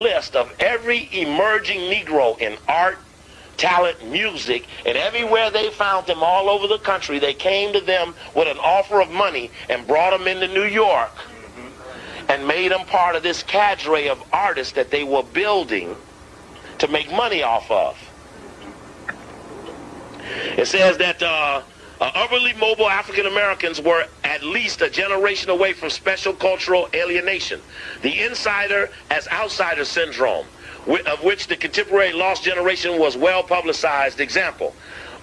List of every emerging Negro in art, talent, music, and everywhere they found them all over the country, they came to them with an offer of money and brought them into New York and made them part of this cadre of artists that they were building to make money off of. It says that upwardly mobile African Americans were at least a generation away from special cultural alienation, the insider as outsider syndrome, of which the contemporary lost generation was well publicized example.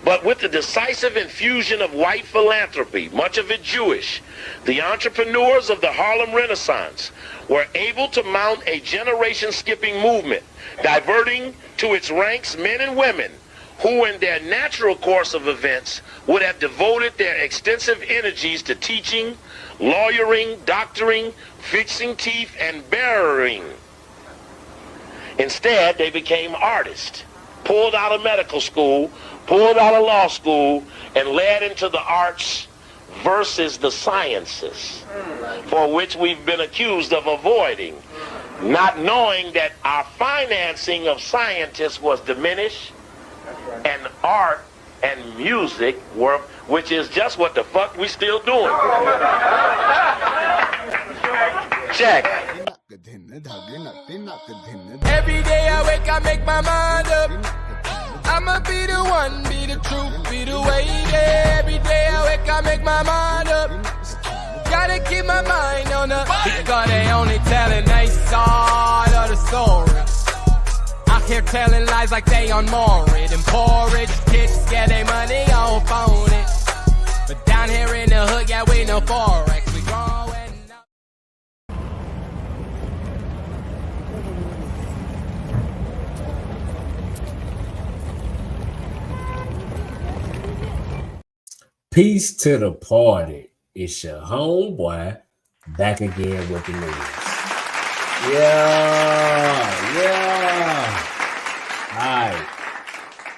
But with the decisive infusion of white philanthropy, much of it Jewish, the entrepreneurs of the Harlem Renaissance were able to mount a generation-skipping movement, diverting to its ranks men and women who in their natural course of events would have devoted their extensive energies to teaching, lawyering, doctoring, fixing teeth, and burying. Instead, they became artists, pulled out of medical school, pulled out of law school, and led into the arts versus the sciences, for which we've been accused of avoiding, not knowing that our financing of scientists was diminished, and art and music were, which is just what the fuck we still doing. Check. Every day I wake, I make my mind up. I'ma be the one, be the truth, be the way. Yeah. Every day I wake, I make my mind up. Gotta keep my mind on the, because they only telling their side of the story. Out here telling lies like they on Morid. And poor rich kids get their money on phone it. But down here in the hood, yeah, we know Forex. We growing up. Peace to the party. It's your homeboy back again with the news. Yeah. All right.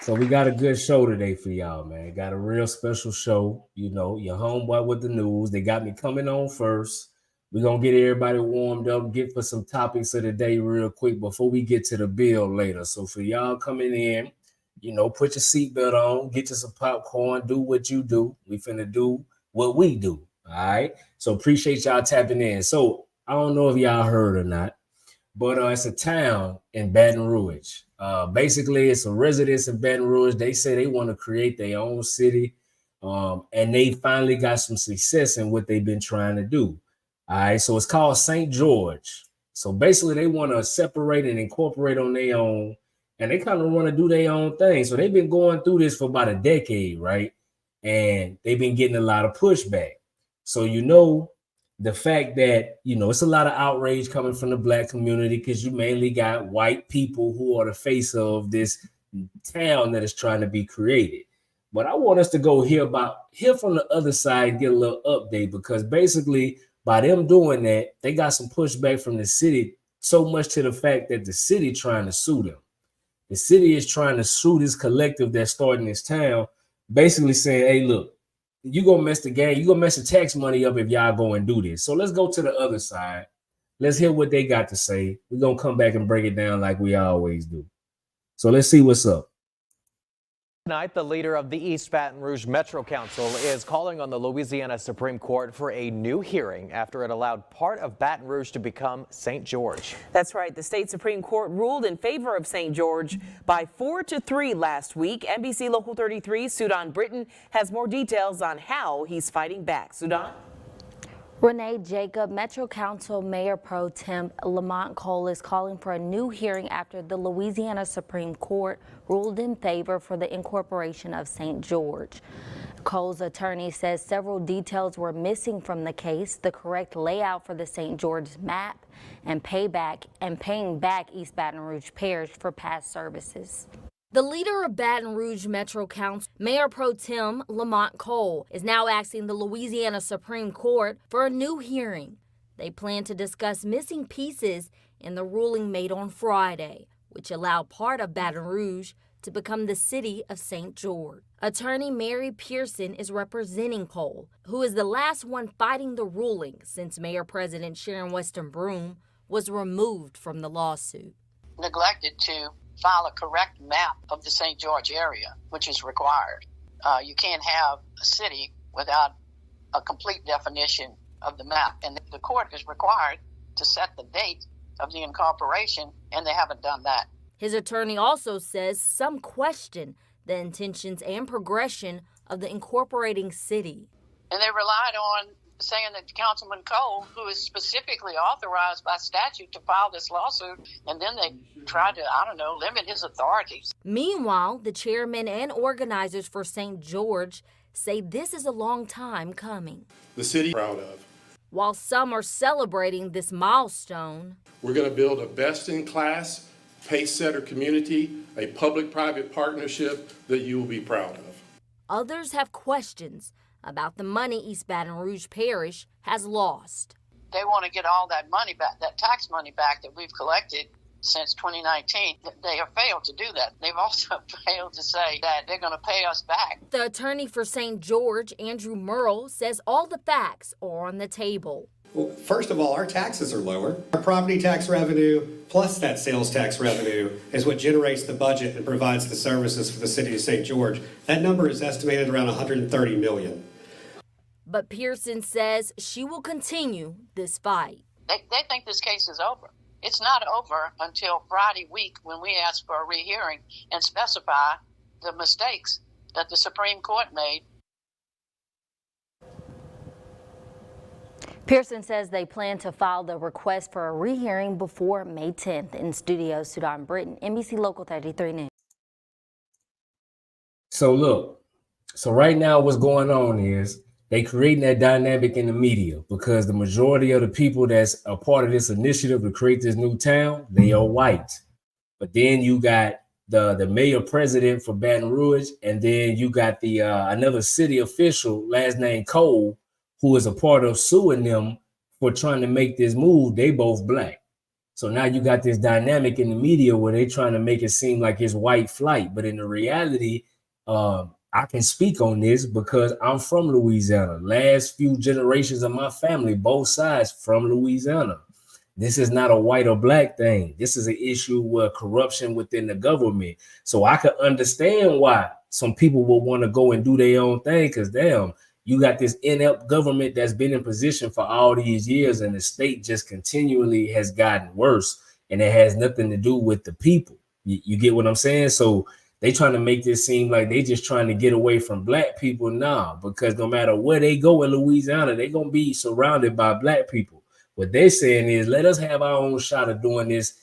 So we got a good show today for y'all, man. Got a real special show. You know, your homeboy with the news. They got me coming on first. We're going to get everybody warmed up, get for some topics of the day real quick before we get to the bill later. So for y'all coming in, you know, put your seatbelt on, get you some popcorn, do what you do. We finna do what we do, all right? So appreciate y'all tapping in. So I don't know if y'all heard or not, but it's a town in Baton Rouge. Basically, it's a residents in Baton Rouge. They say they want to create their own city, and they finally got some success in what they've been trying to do. All right, so it's called St. George. So basically, they want to separate and incorporate on their own, and they kind of want to do their own thing. So they've been going through this for about a decade, right? And they've been getting a lot of pushback. So, you know, the fact that, you know, it's a lot of outrage coming from the Black community because you mainly got white people who are the face of this town that is trying to be created. But I want us to go hear from the other side, get a little update, because basically by them doing that, they got some pushback from the city, so much to the fact that the city trying to sue them. The city is trying to sue this collective that's starting this town, basically saying, hey, look, you gonna mess the game, you gonna mess the tax money up if y'all go and do this. So let's go to the other side. Let's hear what they got to say. We're gonna come back and break it down like we always do. So let's see what's up. Tonight, the leader of the East Baton Rouge Metro Council is calling on the Louisiana Supreme Court for a new hearing after it allowed part of Baton Rouge to become St. George. That's right. The state Supreme Court ruled in favor of St. George by 4-3 last week. NBC Local 33 Sudan Britton has more details on how he's fighting back. Sudan? Renee Jacob, Metro Council Mayor Pro Tem Lamont Cole is calling for a new hearing after the Louisiana Supreme Court ruled in favor for the incorporation of St. George. Cole's attorney says several details were missing from the case: the correct layout for the St. George map and paying back East Baton Rouge Parish for past services. The leader of Baton Rouge Metro Council, Mayor Pro Tem Lamont Cole, is now asking the Louisiana Supreme Court for a new hearing. They plan to discuss missing pieces in the ruling made on Friday, which allowed part of Baton Rouge to become the city of St. George. Attorney Mary Pearson is representing Cole, who is the last one fighting the ruling since Mayor-President Sharon Weston Broome was removed from the lawsuit. Neglected to file a correct map of the St. George area, which is required. You can't have a city without a complete definition of the map. And the court is required to set the date of the incorporation, and they haven't done that. His attorney also says some question the intentions and progression of the incorporating city. And they relied on saying that Councilman Cole, who is specifically authorized by statute to file this lawsuit, and then they tried to, limit his authorities. Meanwhile, the chairman and organizers for St. George say this is a long time coming. The city is proud of. While some are celebrating this milestone, we're going to build a best-in-class, pace-setter community, a public-private partnership that you will be proud of. Others have questions about the money East Baton Rouge Parish has lost. They want to get all that money back, that tax money back that we've collected since 2019. They have failed to do that. They've also failed to say that they're going to pay us back. The attorney for St. George, Andrew Merle, says all the facts are on the table. Well, first of all, our taxes are lower. Our property tax revenue plus that sales tax revenue is what generates the budget and provides the services for the city of St. George. That number is estimated around $130 million. But Pearson says she will continue this fight. They think this case is over. It's not over until Friday week when we ask for a rehearing and specify the mistakes that the Supreme Court made. Pearson says they plan to file the request for a rehearing before May 10th. In studio, Sudan Britton, NBC Local 33 News. So look, right now what's going on is they creating that dynamic in the media because the majority of the people that's a part of this initiative to create this new town, they are white. But then you got the mayor president for Baton Rouge, and then you got the another city official, last name Cole, who is a part of suing them for trying to make this move. They both black. So now you got this dynamic in the media where they trying to make it seem like it's white flight. But in the reality, I can speak on this because I'm from Louisiana. Last few generations of my family, both sides from Louisiana. This is not a white or black thing. This is an issue with corruption within the government. So I can understand why some people will want to go and do their own thing because, damn, you got this inept government that's been in position for all these years, and the state just continually has gotten worse, and it has nothing to do with the people. You get what I'm saying? So they trying to make this seem like they just trying to get away from black people now, because no matter where they go in Louisiana, they're going to be surrounded by black people. What they're saying is, let us have our own shot of doing this,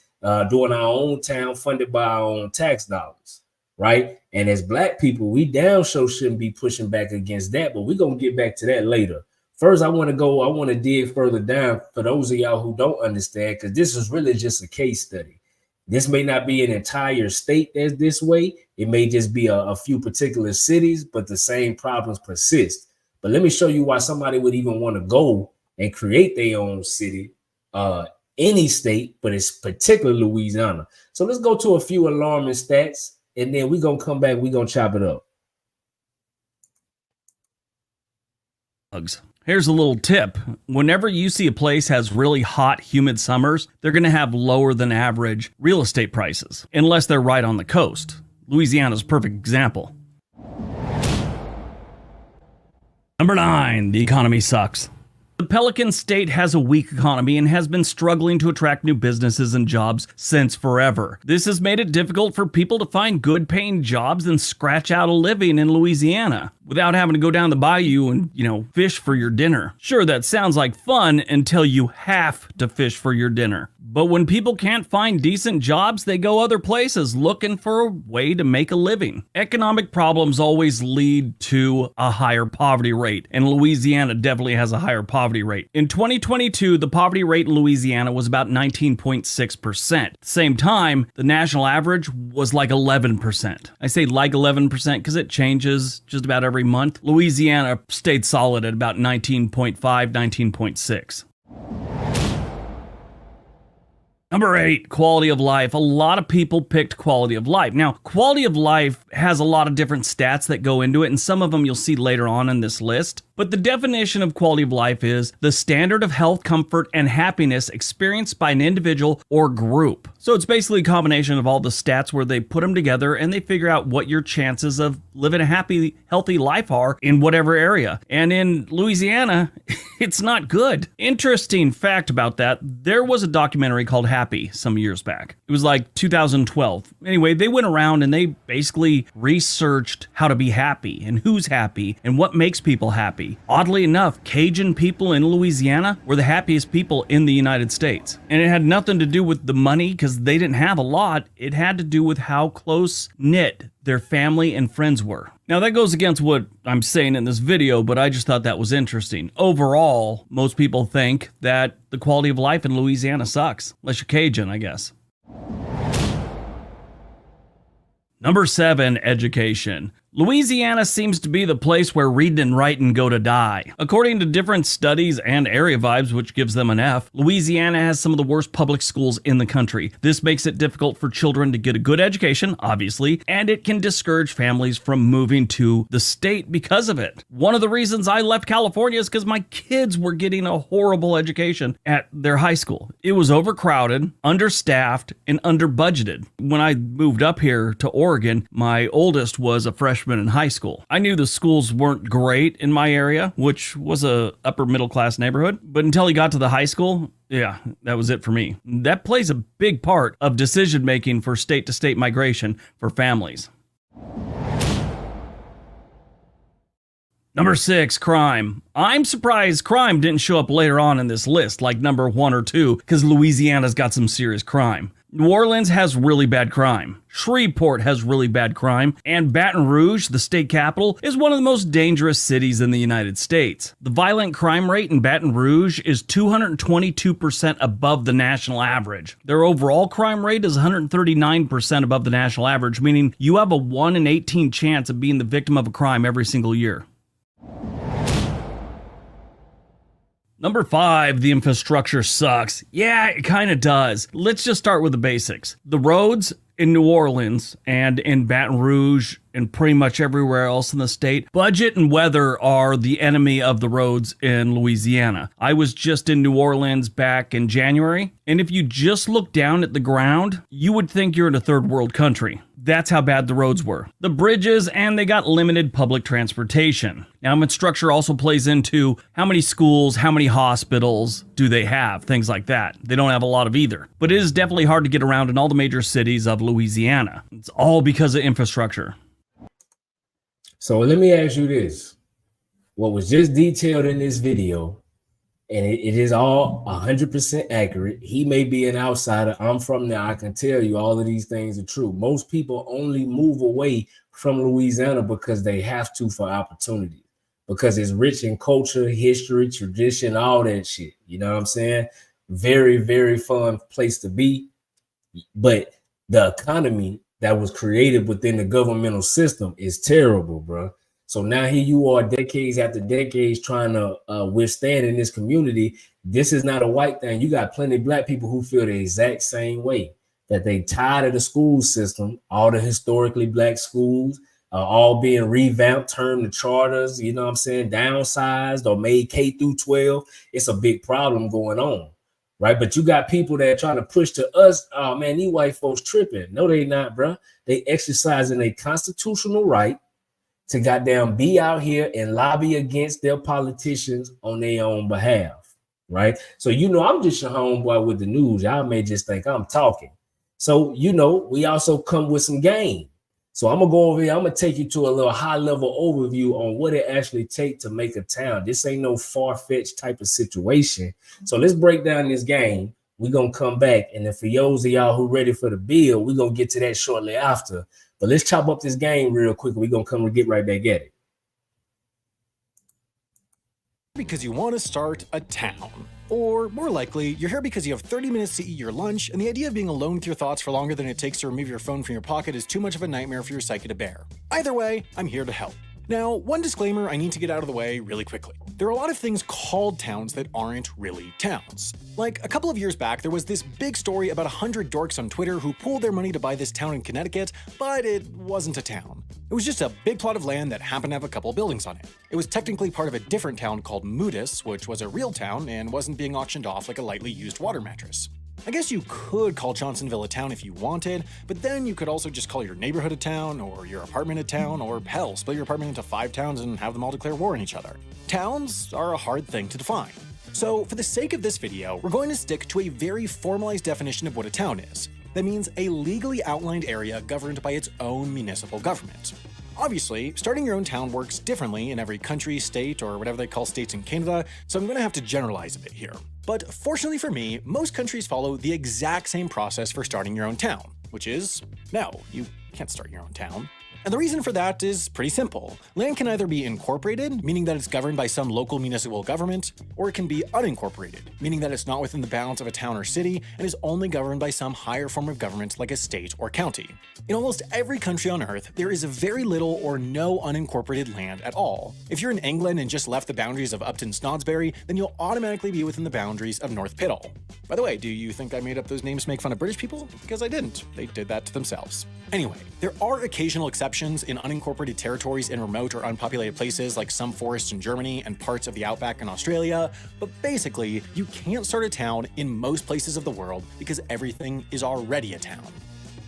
doing our own town funded by our own tax dollars, right? And as black people, we damn sure shouldn't be pushing back against that, but we're going to get back to that later. First, I want to dig further down for those of y'all who don't understand, because this is really just a case study. This may not be an entire state that's this way. It may just be a few particular cities, but the same problems persist. But let me show you why somebody would even want to go and create their own city, any state, but it's particularly Louisiana. So let's go to a few alarming stats, and then we're going to come back. We're going to chop it up. Here's a little tip. Whenever you see a place has really hot, humid summers, they're going to have lower than average real estate prices, unless they're right on the coast. Louisiana's a perfect example. Number 9, the economy sucks. The Pelican State has a weak economy and has been struggling to attract new businesses and jobs since forever. This has made it difficult for people to find good-paying jobs and scratch out a living in Louisiana without having to go down the bayou and, fish for your dinner. Sure, that sounds like fun until you have to fish for your dinner. But when people can't find decent jobs, they go other places looking for a way to make a living. Economic problems always lead to a higher poverty rate, and Louisiana definitely has a higher poverty rate. In 2022, the poverty rate in Louisiana was about 19.6%. At the same time, the national average was like 11%. I say like 11% because it changes just about every month. Louisiana stayed solid at about 19.5, 19.6. Number 8, quality of life. A lot of people picked quality of life. Now, quality of life has a lot of different stats that go into it, and some of them you'll see later on in this list. But the definition of quality of life is the standard of health, comfort, and happiness experienced by an individual or group. So it's basically a combination of all the stats where they put them together and they figure out what your chances of living a happy, healthy life are in whatever area. And in Louisiana, it's not good. Interesting fact about that, there was a documentary called Happy some years back. It was like 2012. Anyway, they went around and they basically researched how to be happy and who's happy and what makes people happy. Oddly enough, Cajun people in Louisiana were the happiest people in the United States. And it had nothing to do with the money because they didn't have a lot. It had to do with how close-knit their family and friends were. Now that goes against what I'm saying in this video, but I just thought that was interesting. Overall, most people think that the quality of life in Louisiana sucks. Unless you're Cajun, I guess. Number 7, education. Louisiana seems to be the place where reading and writing go to die. According to different studies and Area Vibes, which gives them an F, Louisiana has some of the worst public schools in the country. This makes it difficult for children to get a good education, obviously, and it can discourage families from moving to the state because of it. One of the reasons I left California is because my kids were getting a horrible education at their high school. It was overcrowded, understaffed, and under-budgeted. When I moved up here to Oregon, my oldest was a freshman in high school. I knew the schools weren't great in my area, which was a upper middle class neighborhood, but until he got to the high school, yeah, that was it for me. That plays a big part of decision making for state to state migration for families. Number 6, crime. I'm surprised crime didn't show up later on in this list, like number 1 or 2, because Louisiana's got some serious crime. New Orleans has really bad crime. Shreveport has really bad crime. And Baton Rouge, the state capital, is one of the most dangerous cities in the United States. The violent crime rate in Baton Rouge is 222% above the national average. Their overall crime rate is 139% above the national average, meaning you have a 1 in 18 chance of being the victim of a crime every single year. Number 5, the infrastructure sucks. Yeah, it kind of does. Let's just start with the basics. The roads in New Orleans and in Baton Rouge and pretty much everywhere else in the state, budget and weather are the enemy of the roads in Louisiana. I was just in New Orleans back in January, and if you just look down at the ground, you would think you're in a third world country. That's how bad the roads were. The bridges, and they got limited public transportation. Now, infrastructure also plays into how many schools, how many hospitals do they have, things like that. They don't have a lot of either. But it is definitely hard to get around in all the major cities of Louisiana. It's all because of infrastructure. So let me ask you this. What was just detailed in this video, and it is all 100% accurate. He may be an outsider. I'm from there. I can tell you all of these things are true. Most people only move away from Louisiana because they have to for opportunity, because it's rich in culture, history, tradition, all that shit. You know what I'm saying? Very, very fun place to be. But the economy that was created within the governmental system is terrible, bro. So now here you are decades after decades trying to withstand in this community. This is not a white thing. You got plenty of black people who feel the exact same way, that they tired of the school system, all the historically black schools all being revamped, turned to charters, you know what I'm saying, downsized or made K through 12. It's a big problem going on, right? But you got people that are trying to push to us, oh man, these white folks tripping. No, they not, bro. They exercising a constitutional right to goddamn be out here and lobby against their politicians on their own behalf, right? So, you know, I'm just your homeboy with the news. Y'all may just think I'm talking. So, you know, we also come with some game. So I'm going to go over here. I'm going to take you to a little high-level overview on what it actually takes to make a town. This ain't no far-fetched type of situation. So let's break down this game. We're going to come back. And then for those of y'all who ready for the bill, we're going to get to that shortly after. But let's chop up this game real quick. We're going to come and get right back at it. Because you want to start a town. Or more likely, you're here because you have 30 minutes to eat your lunch, and the idea of being alone with your thoughts for longer than it takes to remove your phone from your pocket is too much of a nightmare for your psyche to bear. Either way, I'm here to help. Now, one disclaimer I need to get out of the way really quickly. There are a lot of things called towns that aren't really towns. Like, a couple of years back, there was this big story about 100 dorks on Twitter who pooled their money to buy this town in Connecticut, but it wasn't a town. It was just a big plot of land that happened to have a couple buildings on it. It was technically part of a different town called Moodus, which was a real town and wasn't being auctioned off like a lightly used water mattress. I guess you could call Johnsonville a town if you wanted, but then you could also just call your neighborhood a town, or your apartment a town, or hell, split your apartment into 5 towns and have them all declare war on each other. Towns are a hard thing to define. So for the sake of this video, we're going to stick to a very formalized definition of what a town is. That means a legally outlined area governed by its own municipal government. Obviously, starting your own town works differently in every country, state, or whatever they call states in Canada, so I'm going to have to generalize a bit here. But fortunately for me, most countries follow the exact same process for starting your own town, which is, no, you can't start your own town. And the reason for that is pretty simple. Land can either be incorporated, meaning that it's governed by some local municipal government, or it can be unincorporated, meaning that it's not within the bounds of a town or city and is only governed by some higher form of government like a state or county. In almost every country on Earth, there is very little or no unincorporated land at all. If you're in England and just left the boundaries of Upton Snodsbury, then you'll automatically be within the boundaries of North Piddle. By the way, do you think I made up those names to make fun of British people? Because I didn't. They did that to themselves. Anyway, there are occasional exceptions in unincorporated territories in remote or unpopulated places like some forests in Germany and parts of the outback in Australia, but basically, you can't start a town in most places of the world because everything is already a town.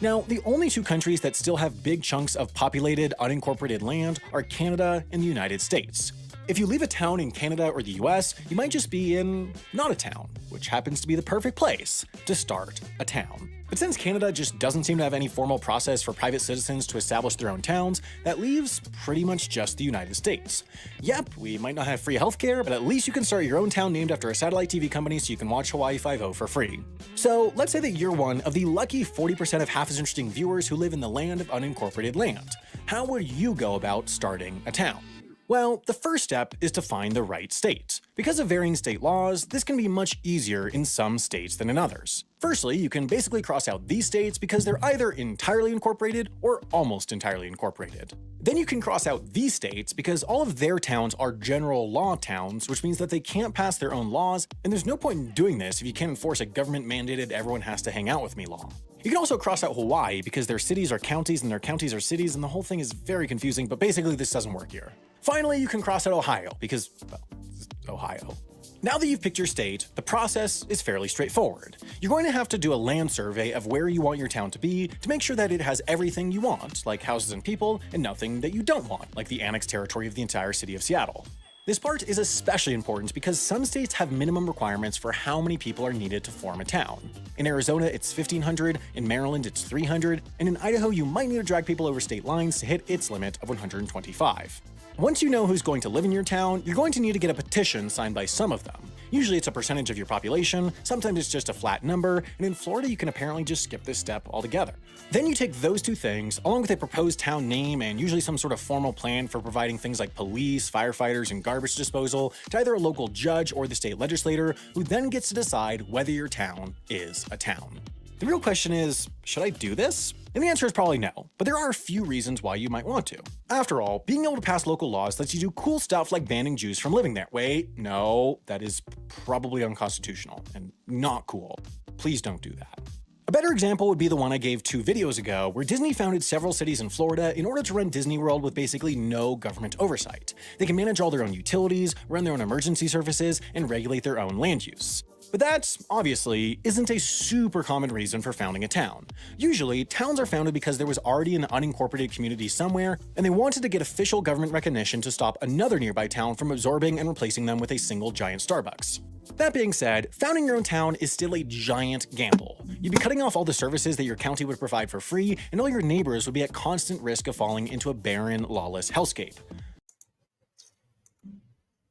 Now, the only 2 countries that still have big chunks of populated, unincorporated land are Canada and the United States. If you leave a town in Canada or the US, you might just be in not a town, which happens to be the perfect place to start a town. But since Canada just doesn't seem to have any formal process for private citizens to establish their own towns, that leaves pretty much just the United States. Yep, we might not have free healthcare, but at least you can start your own town named after a satellite TV company so you can watch Hawaii Five-0 for free. So let's say that you're one of the lucky 40% of half as interesting viewers who live in the land of unincorporated land. How would you go about starting a town? Well, the first step is to find the right state. Because of varying state laws, this can be much easier in some states than in others. Firstly, you can basically cross out these states because they're either entirely incorporated or almost entirely incorporated. Then you can cross out these states because all of their towns are general law towns, which means that they can't pass their own laws, and there's no point in doing this if you can't enforce a government-mandated everyone has to hang out with me law. You can also cross out Hawaii because their cities are counties and their counties are cities, and the whole thing is very confusing, but basically this doesn't work here. Finally, you can cross out Ohio because, well, it's Ohio. Now that you've picked your state, the process is fairly straightforward. You're going to have to do a land survey of where you want your town to be to make sure that it has everything you want, like houses and people, and nothing that you don't want, like the annexed territory of the entire city of Seattle. This part is especially important because some states have minimum requirements for how many people are needed to form a town. In Arizona, it's 1,500, in Maryland, it's 300, and in Idaho, you might need to drag people over state lines to hit its limit of 125. Once you know who's going to live in your town, you're going to need to get a petition signed by some of them. Usually it's a percentage of your population, sometimes it's just a flat number, and in Florida you can apparently just skip this step altogether. Then you take those 2 things, along with a proposed town name and usually some sort of formal plan for providing things like police, firefighters, and garbage disposal to either a local judge or the state legislator, who then gets to decide whether your town is a town. The real question is, should I do this? And the answer is probably no, but there are a few reasons why you might want to. After all, being able to pass local laws lets you do cool stuff like banning Jews from living there. Wait, no, that is probably unconstitutional and not cool. Please don't do that. A better example would be the one I gave 2 videos ago, where Disney founded several cities in Florida in order to run Disney World with basically no government oversight. They can manage all their own utilities, run their own emergency services, and regulate their own land use. But that, obviously, isn't a super common reason for founding a town. Usually, towns are founded because there was already an unincorporated community somewhere, and they wanted to get official government recognition to stop another nearby town from absorbing and replacing them with a single giant Starbucks. That being said, founding your own town is still a giant gamble. You'd be cutting off all the services that your county would provide for free, and all your neighbors would be at constant risk of falling into a barren, lawless hellscape.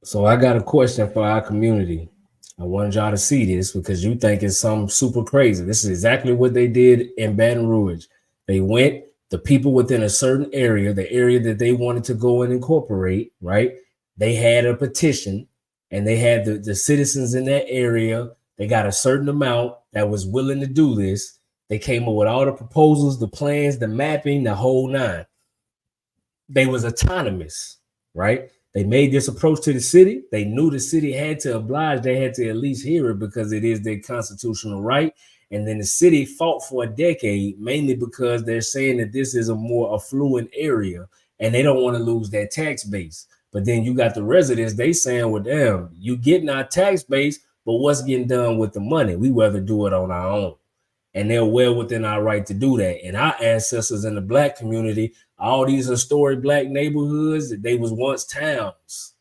So I got a question for our community. I wanted y'all to see this because you think it's something super crazy. This is exactly what they did in Baton Rouge. They went, the people within a certain area, the area that they wanted to go and incorporate, right? They had a petition and they had the citizens in that area. They got a certain amount that was willing to do this. They came up with all the proposals, the plans, the mapping, the whole 9. They was autonomous. right? They made this approach to the city. They knew the city had to oblige. They had to at least hear it because it is their constitutional right. And then the city fought for a decade, mainly because they're saying that this is a more affluent area and they don't want to lose that tax base. But then you got the residents, they saying, well, damn, you getting our tax base, but what's getting done with the money? We rather do it on our own. And they're well within our right to do that. And our ancestors in the Black community, all these historic Black neighborhoods, they was once towns,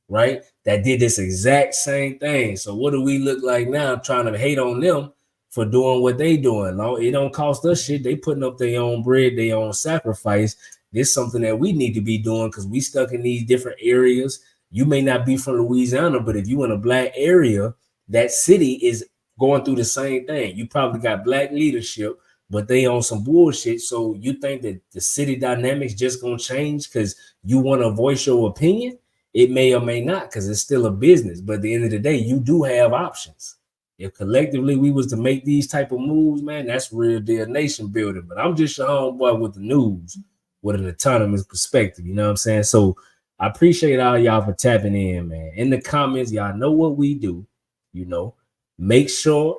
right? That did this exact same thing. So what do we look like now trying to hate on them for doing what they doing? It don't cost us shit. They putting up their own bread, their own sacrifice. This is something that we need to be doing because we stuck in these different areas. You may not be from Louisiana, but if you in a Black area, that city is going through the same thing. You probably got Black leadership, but they on some bullshit. So you think that the city dynamics just gonna change because you want to voice your opinion? It may or may not, because it's still a business. But at the end of the day, you do have options. If collectively we was to make these type of moves, man, that's real deal nation building. But I'm just your homeboy with the news, with an autonomous perspective. You know what I'm saying? So I appreciate all y'all for tapping in, man. In the comments, y'all know what we do. You know, make sure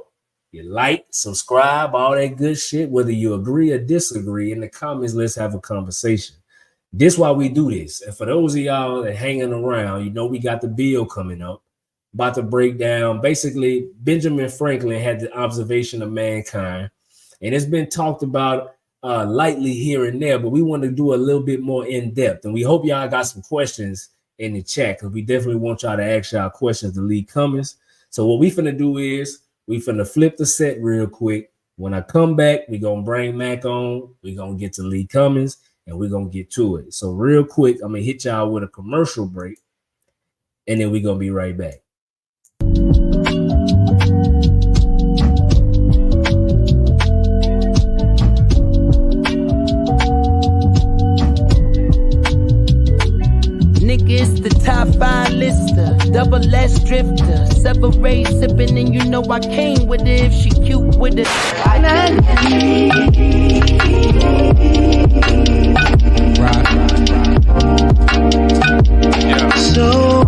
you like, subscribe, all that good shit. Whether you agree or disagree, in the comments, let's have a conversation. This why we do this. And for those of y'all that hanging around, you know we got the bill coming up, about to break down. Basically, Benjamin Franklin had the observation of mankind, and it's been talked about lightly here and there, but we want to do a little bit more in depth. And we hope y'all got some questions in the chat, because we definitely want y'all to ask y'all questions to Lee Cummings. So what we finna do is we finna flip the set real quick. When I come back, we gonna bring Mac on. We gonna get to Lee Cummings, and we're going to get to it. So real quick, I'm going to hit y'all with a commercial break, and then we're going to be right back. Niggas, the top 5 lister, double S drifter, separate sipping, and you know I came with it if she cute with it. So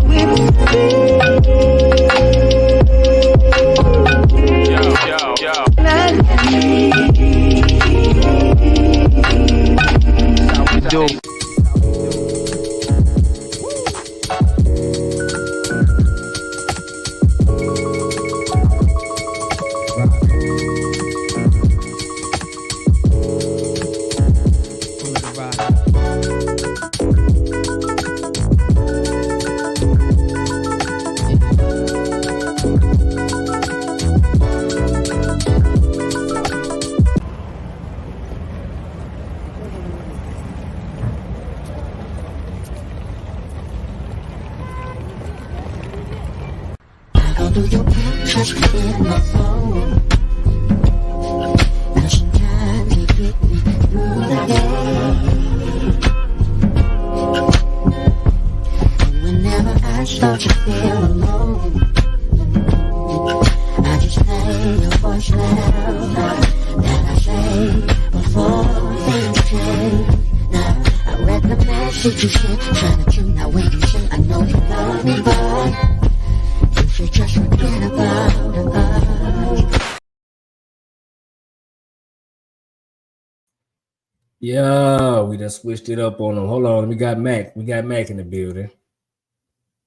Yeah, we done switched it up on them. Hold on, we got Mac. We got Mac in the building.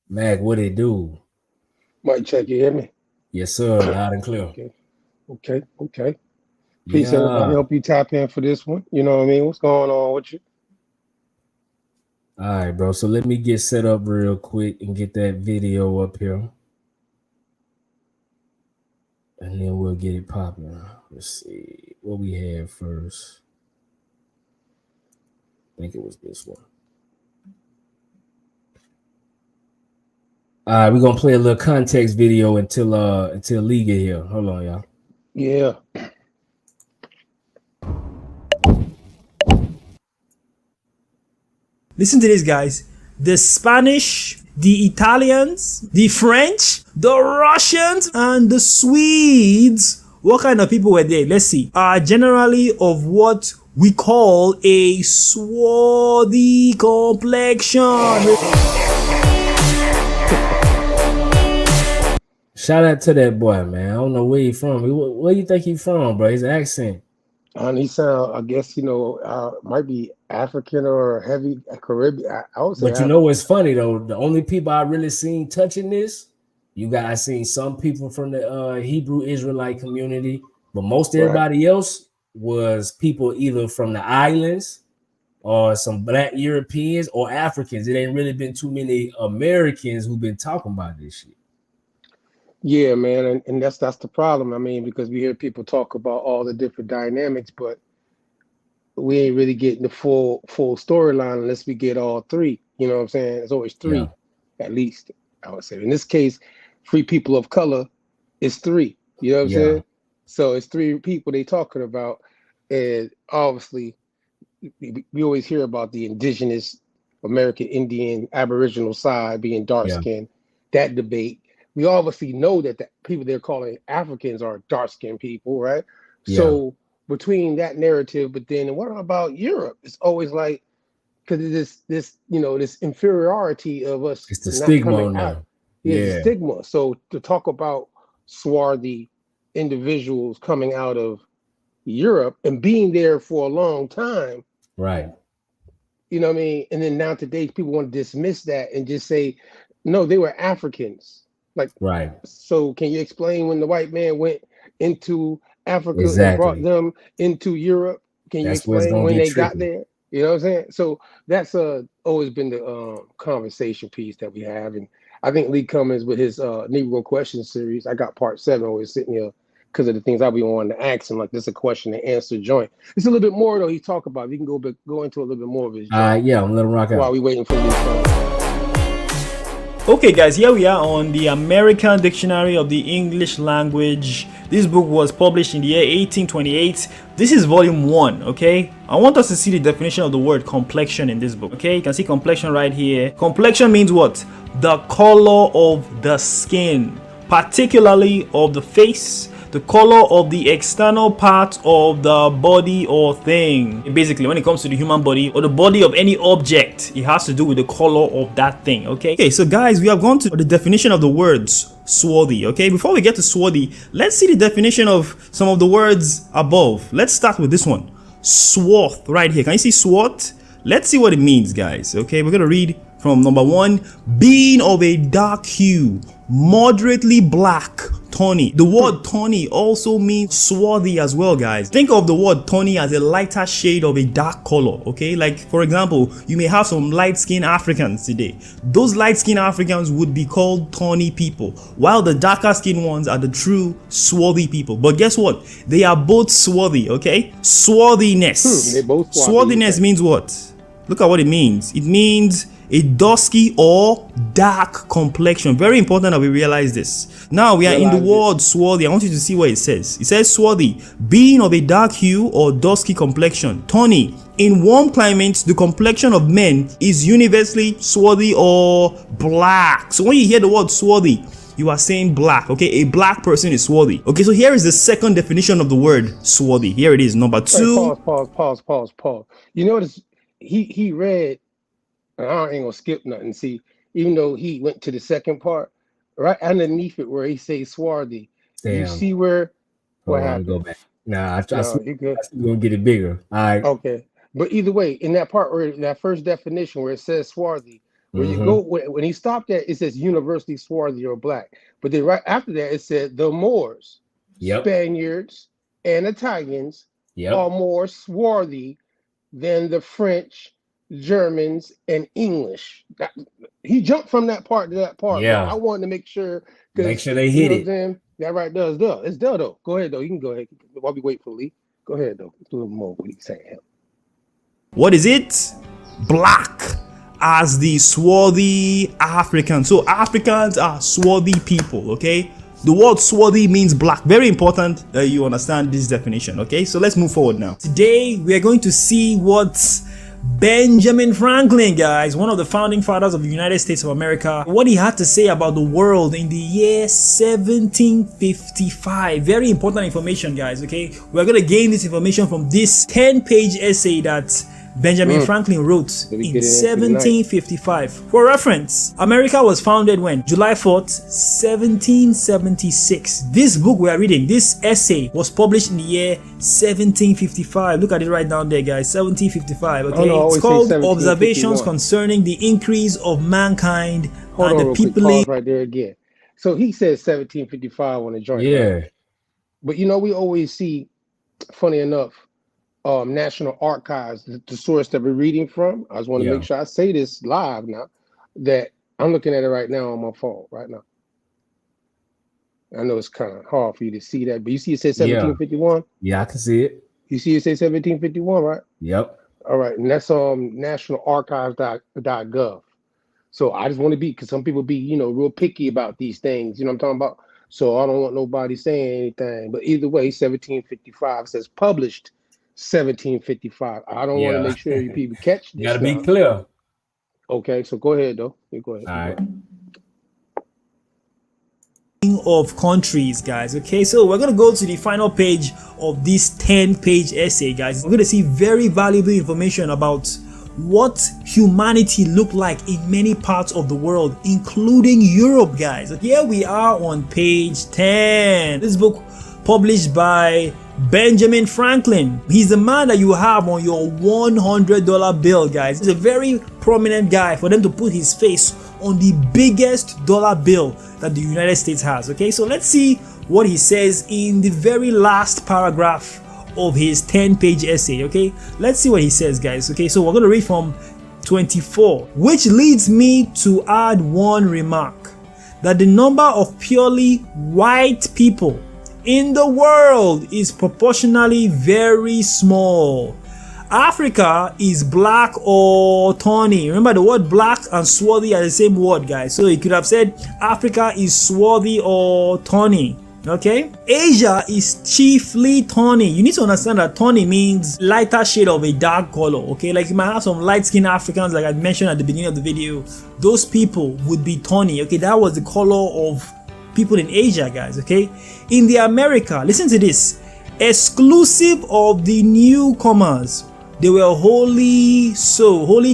Mac, what it do? Mic check, you hear me? Yes, sir. Loud and clear. Okay. Peace, everybody. Hope you tap in for this one. You know what I mean? What's going on with you? All right, bro. So let me get set up real quick and get that video up here. And then we'll get it popping. Let's see what we have first. I think it was this one. All right, we're gonna play a little context video until Lee get here. Hold on, y'all. Yeah. Listen to this, guys. The Spanish, the Italians, the French, the Russians, and the Swedes. What kind of people were they? Let's see. Generally of what we call a swarthy complexion. Shout out to that boy, man. I don't know where he from. Where you think he from, bro? His accent. And he sound, I guess, might be African or heavy Caribbean. I would say. But you know what's funny though? The only people I really seen touching this, I seen some people from the Hebrew Israelite community, but most everybody else was people either from the islands or some Black Europeans or Africans. It ain't really been too many Americans who've been talking about this shit. Yeah, man, and that's the problem. I mean, because we hear people talk about all the different dynamics, but we ain't really getting the full storyline unless we get all three. You know what I'm saying? It's always three, at least, I would say. In this case, free people of color is three. You know what I'm saying? So it's three people they talking about, and obviously we always hear about the indigenous American Indian Aboriginal side being dark skinned. That debate. We obviously know that the people they're calling Africans are dark-skinned people, right? So between that narrative, but then what about Europe? It's always like, because this inferiority of us. It's the stigma on that. It's a stigma. So to talk about swarthy individuals coming out of Europe and being there for a long time, right? You know what I mean? And then now today, people want to dismiss that and just say, no, they were Africans. Like, so can you explain when the white man went into Africa and brought them into Europe? Can you explain when they got there? You know what I'm saying? So that's always been the conversation piece that we have. And I think Lee Cummings with his Negro question series, I got part 7 always sitting here because of the things I'll be wanting to ask him. Like, this is a question and answer joint. It's a little bit more though he talk about. We can go into a little bit more of his joint. Yeah, I'm letting rock out while we waiting for Lee Cummings. Okay guys, here we are on the American Dictionary of the English Language. This book was published in the year 1828. This is volume 1, okay? I want us to see the definition of the word complexion in this book, okay? You can see complexion right here. Complexion means what? The color of the skin, particularly of the face, the color of the external part of the body or thing. Basically, when it comes to the human body or the body of any object, it has to do with the color of that thing, okay? Okay, so guys, we have gone to the definition of the words swarthy, okay? Before we get to swarthy, let's see the definition of some of the words above. Let's start with this one. Swarth, right here. Can you see swarth? Let's see what it means, guys, okay? We're gonna read from number 1, being of a dark hue, moderately black, tawny. The word tawny also means swarthy as well, guys. Think of the word tawny as a lighter shade of a dark color, okay? Like, for example, you may have some light-skinned Africans today. Those light-skinned Africans would be called tawny people, while the darker-skinned ones are the true swarthy people. But guess what? They are both swarthy, okay? Swarthiness. They both Swarthiness means what? Look at what it means. It means a dusky or dark complexion. Very important that we realize this. Now we are in the word swarthy. I want you to see what it says. It says swarthy, being of a dark hue or dusky complexion. Tawny, in warm climates, the complexion of men is universally swarthy or black. So when you hear the word swarthy, you are saying black, okay? A black person is swarthy. Okay, so here is the second definition of the word swarthy. Here it is, number 2. Pause. You notice he read, I ain't gonna skip nothing. See, even though he went to the second part, right underneath it where he says swarthy, you see where what happened? Go back. Nah, I see you're gonna get it bigger. All right. Okay. But either way, in that part where that first definition where it says swarthy, where you go when he stopped there, it says universally swarthy or black. But then right after that, it said the Moors, Spaniards, and Italians are more swarthy than the French, Germans, and English. He jumped from that part to that part. Yeah, I wanted to make sure they hit it. That right does though. It's done though. Go ahead though. You can go ahead while we wait for Lee. Go ahead though. Do a little more what he's saying. What is it? Black as the swarthy African. So Africans are swarthy people, okay? The word swarthy means black. Very important that you understand this definition, okay? So let's move forward now. Today, we are going to see what Benjamin Franklin, guys, one of the founding fathers of the United States of America, what he had to say about the world in the year 1755. Very important information, guys, okay? We're going to gain this information from this 10-page essay that Benjamin Franklin wrote in 1755. For reference, America was founded when? July 4th, 1776. This book we are reading, this essay, was published in the year 1755. Look at it right down there, guys. 1755. Okay, it's called Observations Concerning the Increase of Mankind and the People. Right there again. So he says 1755 on the joint. Yeah. Right? But you know, we always see, funny enough, National Archives, the source that we're reading from. I just want to make sure I say this live now, that I'm looking at it right now on my phone right now. I know it's kind of hard for you to see that, but you see it says 1751? Yeah, I can see it. You see it says 1751, right? Yep. All right, and that's nationalarchives.gov. So I just want to be, because some people be, you know, real picky about these things, you know what I'm talking about? So I don't want nobody saying anything, but either way, 1755 says published 1755. I don't want to make sure you people catch this. You gotta be clear. Okay, so go ahead though. You go ahead. All right. Of countries, guys. Okay, so we're gonna go to the final page of this 10-page essay, guys. We're gonna see very valuable information about what humanity looked like in many parts of the world, including Europe, guys. Here we are on page 10. This book published by Benjamin Franklin. He's the man that you have on your $100 bill, guys. He's a very prominent guy for them to put his face on the biggest dollar bill that the United States has. Okay, so let's see what he says in the very last paragraph of his 10-page essay. Okay, let's see what he says, guys. Okay, so we're going to read from 24, which leads me to add one remark, that the number of purely white people in the world is proportionally very small. Africa is black or tawny. Remember, the word black and swarthy are the same word, guys. So you could have said Africa is swarthy or tawny. Okay, Asia is chiefly tawny. You need to understand that tawny means lighter shade of a dark color. Okay, like you might have some light-skinned Africans, like I mentioned at the beginning of the video. Those people would be tawny. Okay, that was the color of people in Asia, guys. Okay, in the America, listen to this, exclusive of the newcomers, they were wholly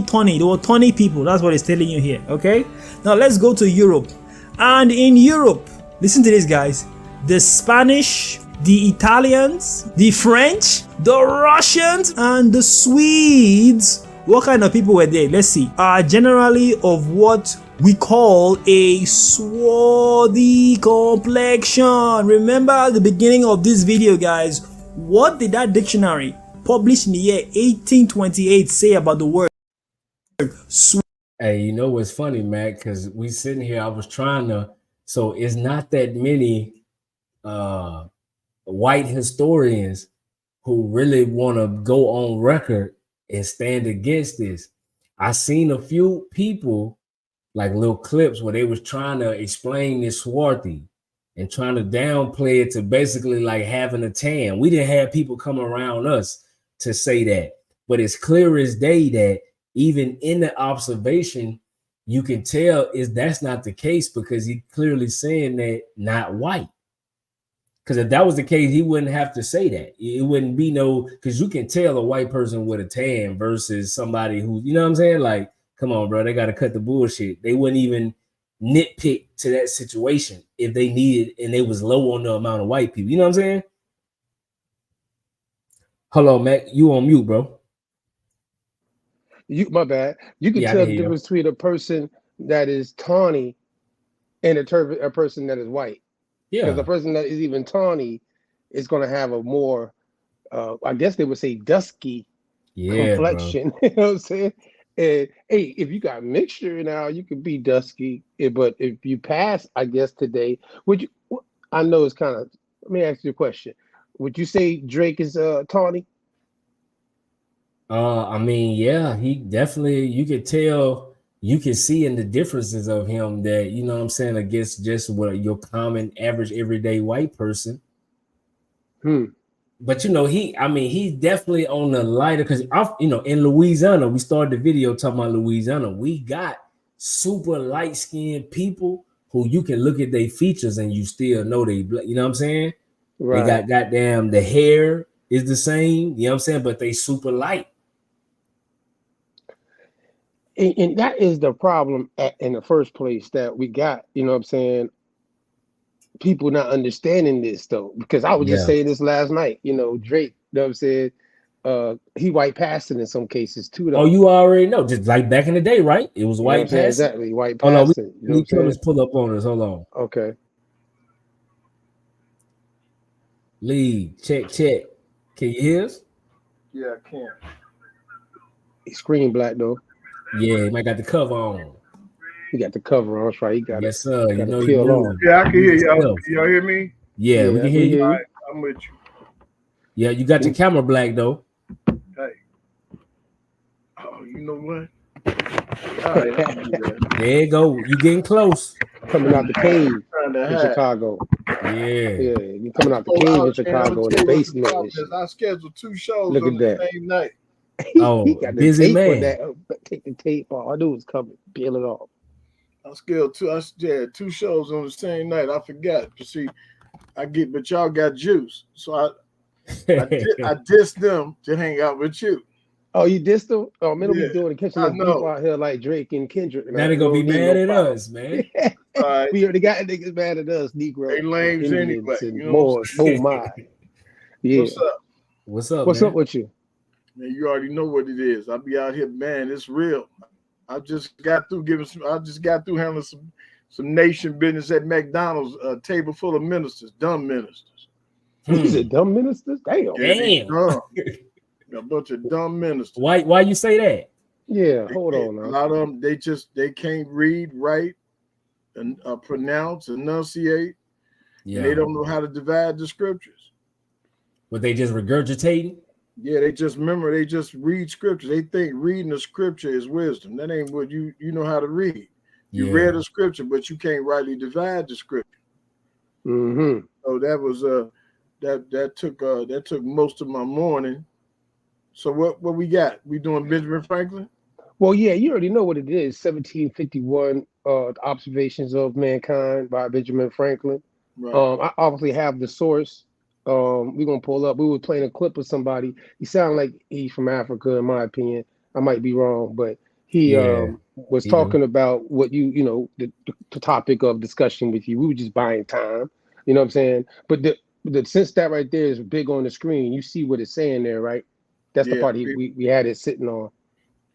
tawny. They were tawny people. That's what it's telling you here. Okay, now let's go to Europe. And in Europe, listen to this, guys, the Spanish, the Italians, the French, the Russians, and the Swedes, what kind of people were they? Let's see, are generally of what we call a swarthy complexion. Remember at the beginning of this video, guys, what did that dictionary published in the year 1828 say about the word swarthy? Hey, you know what's funny, Mac? Because we sitting here, I was trying to, so it's not that many white historians who really want to go on record and stand against this. I seen a few people, like little clips where they was trying to explain this swarthy and trying to downplay it to basically like having a tan. We didn't have people come around us to say that, but it's clear as day that even in the observation, you can tell that's not the case, because he clearly saying that not white. Because if that was the case, he wouldn't have to say that. It wouldn't be no, because you can tell a white person with a tan versus somebody who, you know what I'm saying? Like, come on, bro, they got to cut the bullshit. They wouldn't even nitpick to that situation if they needed, and they was low on the amount of white people. You know what I'm saying? Hello, Mac, you on mute, bro. My bad. You can tell the difference between a person that is tawny and a person that is white. Yeah, because a person that is even tawny is going to have a more, I guess they would say, dusky complexion. You know what I'm saying? And hey, if you got mixture now, you could be dusky. But if you pass, I guess today, would you? I know it's kind of. Let me ask you a question. Would you say Drake is tawny? I mean, yeah, he definitely. You could tell. You can see in the differences of him that, you know what I'm saying, against just what your common, average, everyday white person. But he's definitely on the lighter because in Louisiana, we started the video talking about Louisiana. We got super light-skinned people who you can look at their features and you still know they, you know what I'm saying? Right. They got goddamn, the hair is the same, you know what I'm saying? But they super light. And that is the problem in the first place that we got, you know what I'm saying? People not understanding this though, because I was just saying this last night, Drake, you know what I'm saying? He white passing in some cases too though. Oh, you already know, just like back in the day, right? It was white passing. Exactly, white Hold on, passing. Lee Cummings pull up on us. Hold on. Okay. Lee, check. Can you hear us? Yeah, I can. He screen black though. Yeah, he might got the cover on. He got the cover on. That's right. He got yes, sir. You know peel off. Yeah, I can hear y'all. Can y'all hear me? Yeah, we can hear you. Right, I'm with you. Yeah, you got your camera black though. Hey. Oh, you know what? All right, there you go. You getting close. Coming out the cave in Chicago. Yeah, you coming out the cave in Chicago in the basement. I scheduled 2 shows Look on at the that. same night. Oh, he got the busy tape man. on that. Take the tape off. I knew it was coming. Peel it off. I scheduled 2 shows on the same night. I forgot. But see, but y'all got juice. So I dissed them to hang out with you. Oh, you dissed them? Oh, man, we doing it, catching the people out here like Drake and Kendrick. Now they're gonna be mad at us, man. Right. We already got niggas mad at us, Negro. They lames anyway. And you know more. Oh my. Yeah. What's up? What's up with you? Man, you already know what it is. I be out here, man. It's real. I just got through handling some nation business at McDonald's, a table full of ministers, dumb ministers. Is it dumb ministers? Damn. Dumb. A bunch of dumb ministers. Why you say that? Yeah, hold on. A lot of them, they can't read, write, and pronounce, enunciate. Yeah. And they don't know how to divide the scriptures. But they just regurgitating? Yeah, they just read scriptures. They think reading the scripture is wisdom. That ain't what you know how to read. You read a scripture, but you can't rightly divide the scripture. Mm-hmm. So that was that took most of my morning. So what we got? We doing Benjamin Franklin? Well, yeah, you already know what it is. 1751 Observations of Mankind by Benjamin Franklin. Right. I obviously have the source. We're gonna pull up. We were playing a clip of somebody. He sounded like he's from Africa, in my opinion. I might be wrong, but he was talking about what the topic of discussion with you. We were just buying time. You know what I'm saying? But since that right there is big on the screen, you see what it's saying there, right? That's the part we had it sitting on.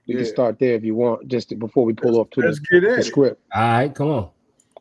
You can start there if you want, before we pull off to the script. All right, come on.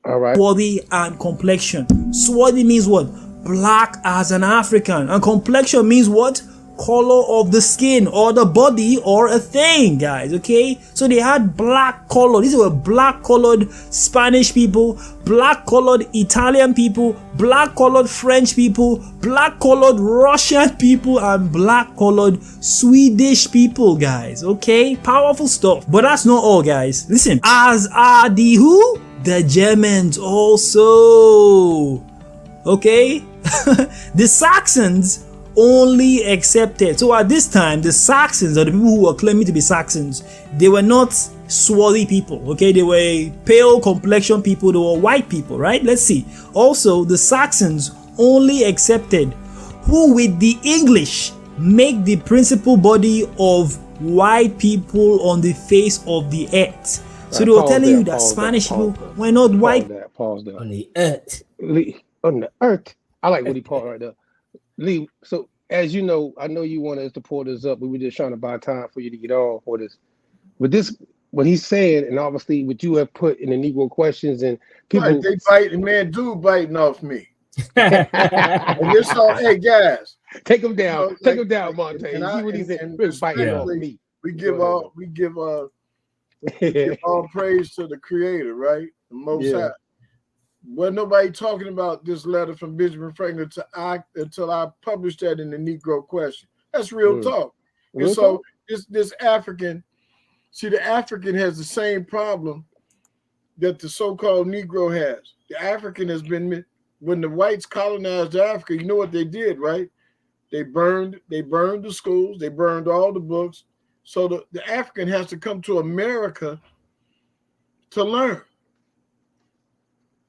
All right. Swarthy and complexion. Swarthy means what? Black as an African. And complexion means what? Color of the skin or the body or a thing, guys. Okay, so they had black color. These were black colored Spanish people, black colored Italian people, black colored French people, black colored Russian people, and black colored Swedish people, guys. Okay, powerful stuff. But that's not all, guys. Listen, as are the who? The Germans also. Okay, the Saxons only accepted. So at this time, the Saxons, or the people who were claiming to be Saxons, they were not swarthy people. Okay, they were pale complexion people. They were white people, right? Let's see. Also, the Saxons only accepted who with the English make the principal body of white people on the face of the earth. So they were telling you that Spanish people were not white. Pause there. On the earth. On the earth. I like what he paused right there. Lee, so as you know, I know you wanted us to pull this up, but we're just trying to buy time for you to get on for this. But this, what he's saying, and obviously what you have put in the Negro questions, and people right, they biting, man, dude biting off me. And this all, hey guys, take him down, take him down, Monte. See what he's biting off me. We give all praise to the Creator, right? The Most High. Wasn't nobody talking about this letter from Benjamin Franklin until I published that in the Negro Question. That's real talk. And so this African, see, the African has the same problem that the so-called Negro has. The African has been, when the whites colonized Africa, you know what they did, right? They burned the schools. They burned all the books. So the African has to come to America to learn.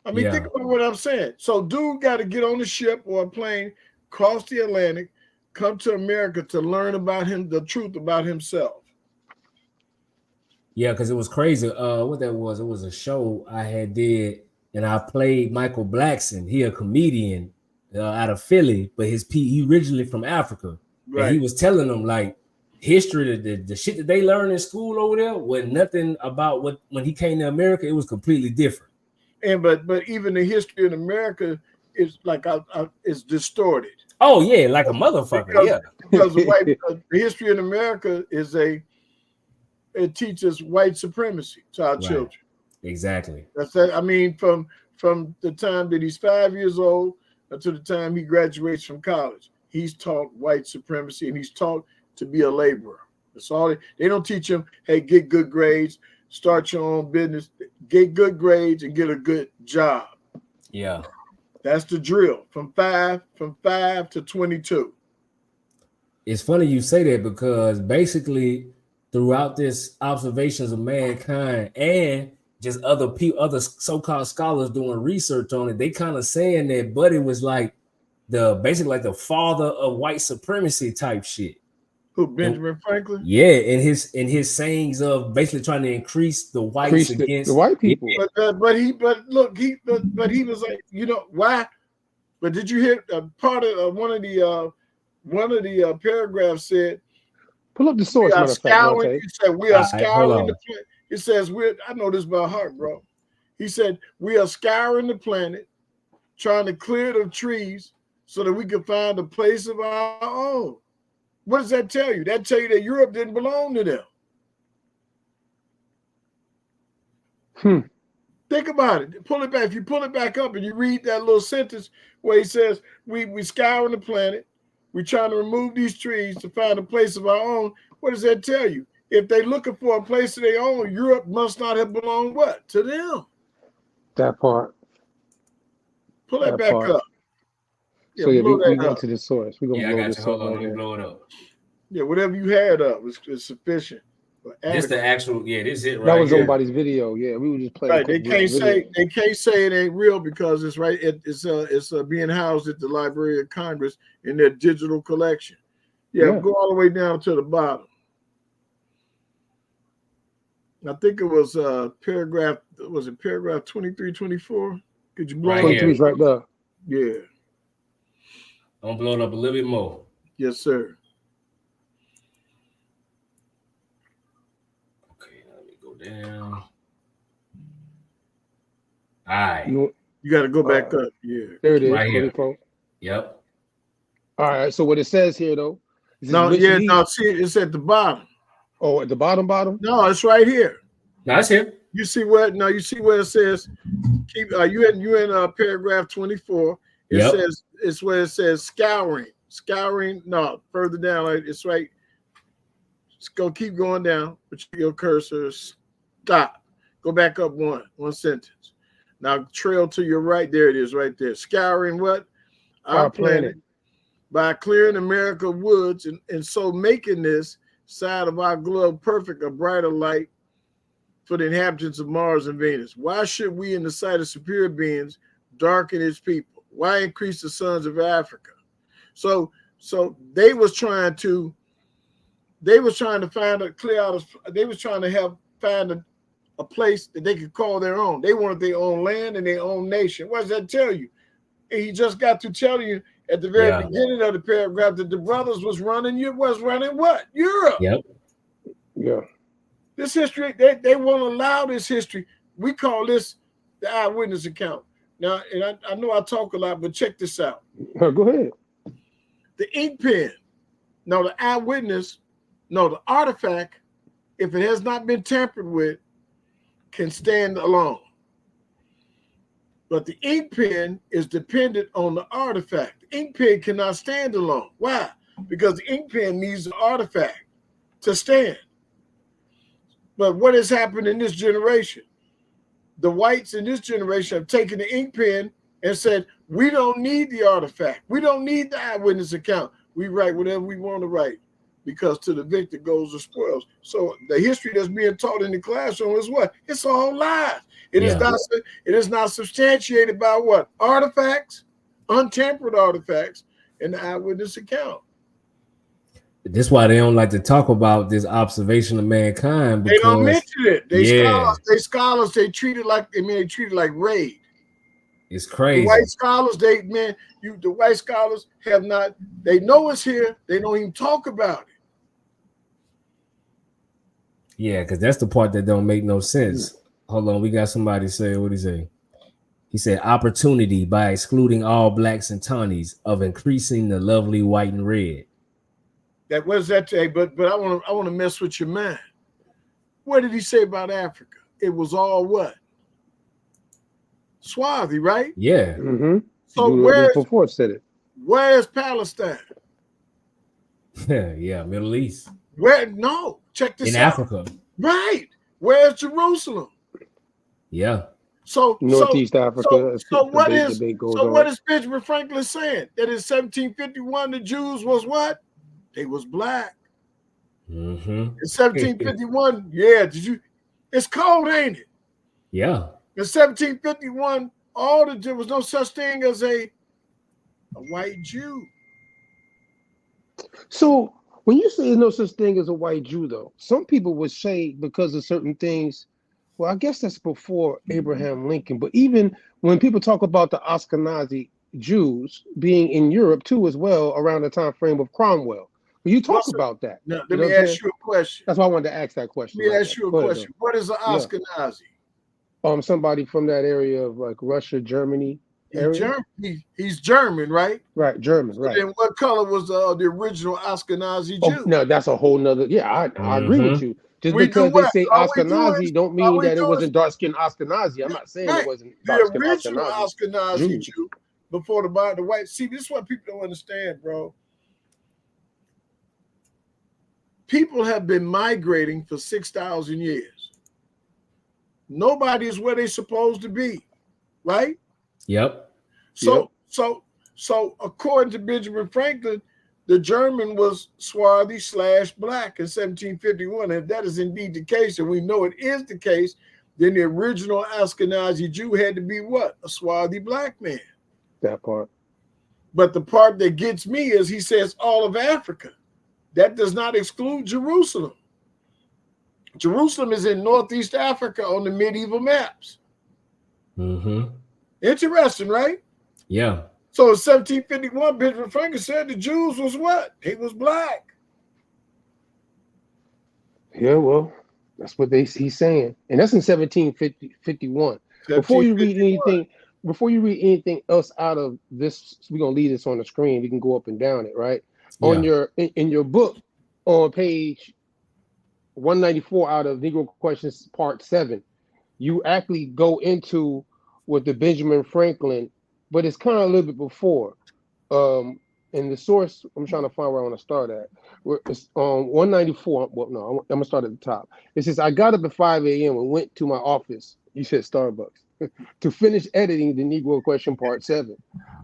I mean, think about what I'm saying. So dude got to get on a ship or a plane, cross the Atlantic, come to America to learn about him, the truth about himself. Yeah, because it was crazy. What that was, it was a show I had did, and I played Michael Blackson. He a comedian out of Philly, but he originally from Africa. Right. And he was telling them like history, the shit that they learned in school over there was nothing about what when he came to America, it was completely different. And but even the history in America is like it's distorted. Oh yeah, like a motherfucker. Because the history in America is it teaches white supremacy to our children. Exactly. That's that. I mean, from the time that he's 5 years old until the time he graduates from college, he's taught white supremacy, and he's taught to be a laborer. That's all. They don't teach him, hey, get good grades, start your own business, get good grades, and get a good job. Yeah. That's the drill from 5 to 22. It's funny you say that because basically throughout this observations of mankind and just other so-called scholars doing research on it, they kind of saying that Buddy was like basically like the father of white supremacy type shit. Who, Benjamin Franklin? Yeah, in his sayings of basically trying to increase the whites against the white people. But he was like, you know why? But did you hear part of one of the paragraphs said, pull up the source. We are scouring. He said we are scouring the planet. It says I know this by heart, bro. He said we are scouring the planet, trying to clear the trees so that we can find a place of our own. What does that tell you? That tell you that Europe didn't belong to them. Think about it. Pull it back. If you pull it back up and you read that little sentence where he says, we scouring the planet, we're trying to remove these trees to find a place of our own. What does that tell you? If they're looking for a place of their own, Europe must not have belonged what? To them. That part. Pull that back up. Yeah, so yeah, we go to the source. We're gonna blow this up. Hold on, let me blow it up. Yeah, whatever you had up is sufficient. This the actual, this it right. That was here. nobody's video. Yeah, we were just playing. Right, they can't say it ain't real because it's right. It's being housed at the Library of Congress in their digital collection. Yeah, go all the way down to the bottom. I think it was paragraph. Was it paragraph 23, 24? Could you blow right 23 is right there. Yeah. I'm blow it up a little bit more. Yes, sir. Okay, let me go down. All right. You got to go back up. Yeah. There it is. Right here. Yep. All right. So what it says here, though. No, see, it's at the bottom. Oh, at the bottom? No, it's right here. No, it's here. You see where? No, you see where it says. Keep. You in paragraph 24. It says. It's where it says scouring. Scouring. No, further down. It's right. Just go. Keep going down. Put your cursor. Stop. Go back up one sentence. Now trail to your right. There it is. Right there. Scouring what? Our planet. By clearing America woods and so making this side of our globe perfect, a brighter light for the inhabitants of Mars and Venus. Why should we, in the sight of superior beings, darken its people? Why increase the sons of Africa? So they was trying to find a place that they could call their own. They wanted their own land and their own nation. What does that tell you? And he just got to tell you at the very beginning of the paragraph that the brothers was running what? Europe. Yep. Yeah. This history, they won't allow this history. We call this the eyewitness account. Now, and I know I talk a lot, but check this out. Go ahead. The ink pen, the eyewitness, the artifact, if it has not been tampered with, can stand alone. But the ink pen is dependent on the artifact. The ink pen cannot stand alone. Why? Because the ink pen needs the artifact to stand. But what has happened in this generation? The whites in this generation have taken the ink pen and said, we don't need the artifact. We don't need the eyewitness account. We write whatever we want to write, because to the victor goes the spoils. So the history that's being taught in the classroom is what? It's all lies. It is not substantiated by what? Artifacts, untampered artifacts, and the eyewitness account. That's why they don't like to talk about this observation of mankind. They don't mention it. They treat it like, they treat it like raid. It's crazy. The white scholars, the white scholars have not, they know it's here. They don't even talk about it. Yeah, because that's the part that don't make no sense. Hold on, we got somebody say, what he say? He said, opportunity by excluding all blacks and Tawnies of increasing the lovely white and red. That was that day, but I want to mess with your mind. What did he say about Africa? It was all what? Swarthy, right? Yeah. Mm-hmm. So before said it. Where's Palestine? Yeah, Middle East. Where? No, check this out. In Africa. Right. Where's Jerusalem? Yeah. So Northeast Africa. So what is Benjamin Franklin saying? That in 1751 the Jews was what? They was black. Mm-hmm. In 1751, yeah. It's cold, ain't it? Yeah. In 1751, there was no such thing as a white Jew. So when you say there's no such thing as a white Jew, though, some people would say because of certain things. Well, I guess that's before Abraham Lincoln. But even when people talk about the Ashkenazi Jews being in Europe too, as well, around the time frame of Cromwell, but you talk about that. Now, let me ask you a question. That's why I wanted to ask that question. Let me ask you a question. What is an Ashkenazi? Somebody from that area of like Russia, Germany. He's German, right? Right, German, right. Then what color was the original Ashkenazi Jew? No, that's a whole nother. Yeah, I agree with you. Just because they say Ashkenazi don't mean that it wasn't dark-skinned Ashkenazi. I'm not saying it wasn't dark-skinned Ashkenazi. The original Ashkenazi Jew before the white. See, this is what people don't understand, bro. People have been migrating for 6,000 years. Nobody is where they're supposed to be, right? Yep. So according to Benjamin Franklin, the German was swarthy / black in 1751. If that is indeed the case, and we know it is the case, then the original Ashkenazi Jew had to be what? A swarthy black man. That part. But the part that gets me is he says all of Africa. That does not exclude Jerusalem. Jerusalem is in Northeast Africa on the medieval maps. Mm-hmm. Interesting, right? Yeah. So in 1751, Benjamin Franklin said the Jews was what? He was black. Yeah, well, that's what he's saying. And that's in 1751. Before you read anything else out of this, we're going to leave this on the screen. We can go up and down it, right? Yeah. In your book on page 194 out of Negro Questions Part 7, you actually go into with the Benjamin Franklin, but it's kind of a little bit before. In the source, I'm trying to find where I want to start at. It's on 194. Well, no, I'm going to start at the top. It says, I got up at 5 a.m. and went to my office. You said Starbucks. To finish editing the Negro Question Part 7.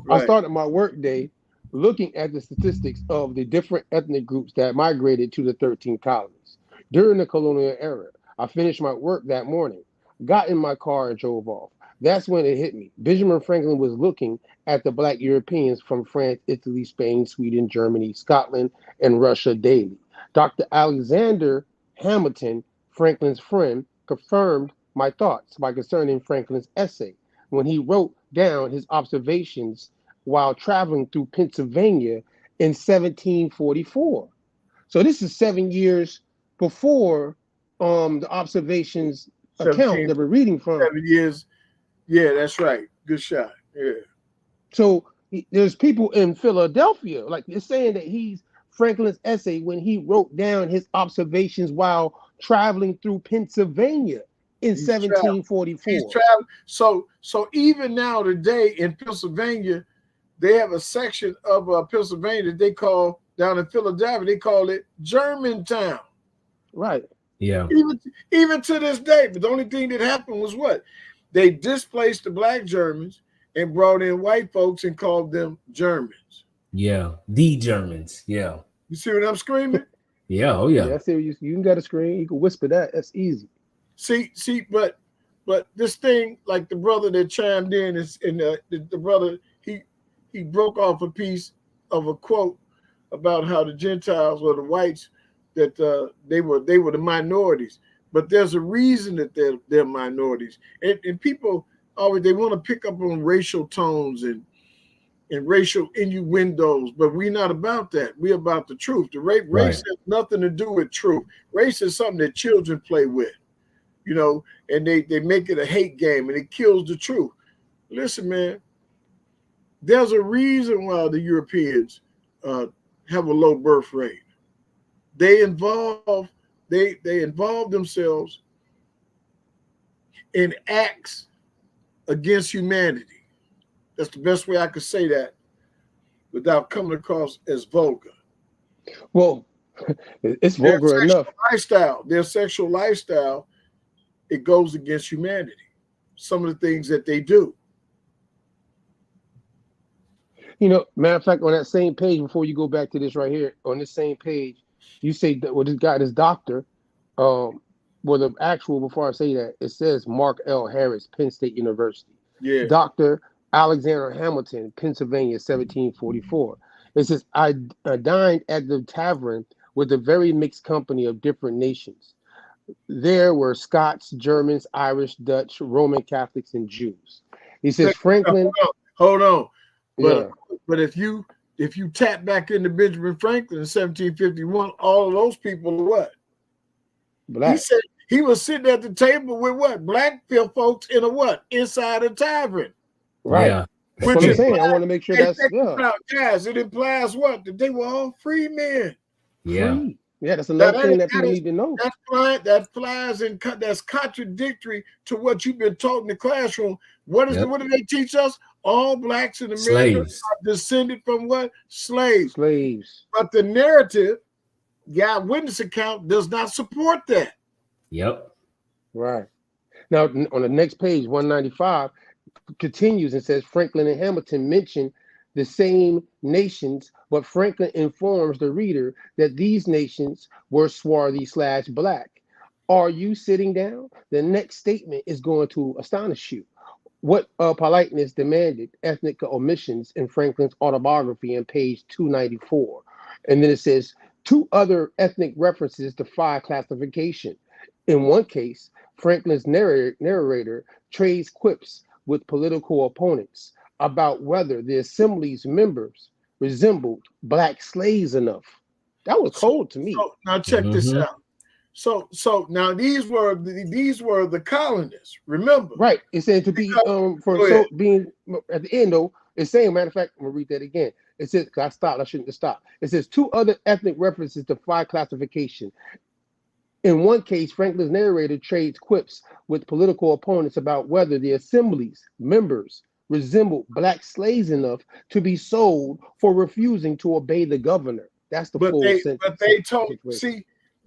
Right. I started my work day looking at the statistics of the different ethnic groups that migrated to the 13 colonies. During the colonial era, I finished my work that morning, got in my car and drove off. That's when it hit me. Benjamin Franklin was looking at the Black Europeans from France, Italy, Spain, Sweden, Germany, Scotland, and Russia daily. Dr. Alexander Hamilton, Franklin's friend, confirmed my thoughts by concerning Franklin's essay when he wrote down his observations while traveling through Pennsylvania in 1744. So this is 7 years before the observations account that we're reading from. 7 years. Yeah, that's right. Good shot. Yeah. So there's people in Philadelphia, like they're saying that he's Franklin's essay when he wrote down his observations while traveling through Pennsylvania in 1744. He's traveling. So even now today in Pennsylvania, they have a section of Pennsylvania that they call, down in Philadelphia, they call it Germantown. Right. Yeah. Even to this day. But the only thing that happened was what? They displaced the black Germans and brought in white folks and called them Germans. Yeah, the Germans. Yeah. You see what I'm screaming? Yeah. Oh yeah. Yeah, I see. You can got a screen. You can whisper that. That's easy. See, but this thing, like the brother that chimed in is, and the brother he broke off a piece of a quote about how the Gentiles or the whites that they were the minorities, but there's a reason that they're minorities, and people always they want to pick up on racial tones and racial innuendos, but we're not about that. We're about the truth. The race has nothing to do with truth. Race is something that children play with, you know, and they make it a hate game and it kills the truth. Listen, man, there's a reason why the Europeans have a low birth rate. They involve themselves in acts against humanity. That's the best way I could say that without coming across as vulgar. Well, it's vulgar enough. Their sexual lifestyle, it goes against humanity. Some of the things that they do. You know, matter of fact, on that same page, before you go back to this right here, on this same page, you say that this doctor, the actual, before I say that, it says Mark L. Harris, Penn State University. Yeah. Dr. Alexander Hamilton, Pennsylvania, 1744. It says, I dined at the tavern with a very mixed company of different nations. There were Scots, Germans, Irish, Dutch, Roman Catholics, and Jews. He says, Franklin. Hold on. Yeah. But if you tap back into Benjamin Franklin in 1751, all of those people are what? Black. He said he was sitting at the table with what? Black folks in a what? Inside a tavern. Right. Yeah. That's what I'm saying. I want to make sure that's guys. It implies what? That they were all free men. Yeah. Free. Yeah, that's another thing that people need to know. That's contradictory to what you've been taught in the classroom. What do they teach us? All blacks in America are descended from what? Slaves. Slaves. But the narrative, witness account does not support that. Yep. Right. Now, on the next page, 195, continues and says Franklin and Hamilton mention the same nations, but Franklin informs the reader that these nations were swarthy/black. Are you sitting down? The next statement is going to astonish you. What politeness demanded ethnic omissions in Franklin's autobiography on page 294. And then it says 2 other ethnic references defy classification. In one case, Franklin's narrator trades quips with political opponents about whether the assembly's members resembled black slaves enough. That was cold to me. So now check this out. So now these were the colonists. Remember, right? It said to be being at the end though. It's saying, matter of fact, I'm gonna read that again. It says, I stopped. I shouldn't have stopped. It says 2 other ethnic references defy classification. In one case, Franklin's narrator trades quips with political opponents about whether the assembly's members resembled black slaves enough to be sold for refusing to obey the governor. That's the full sentence.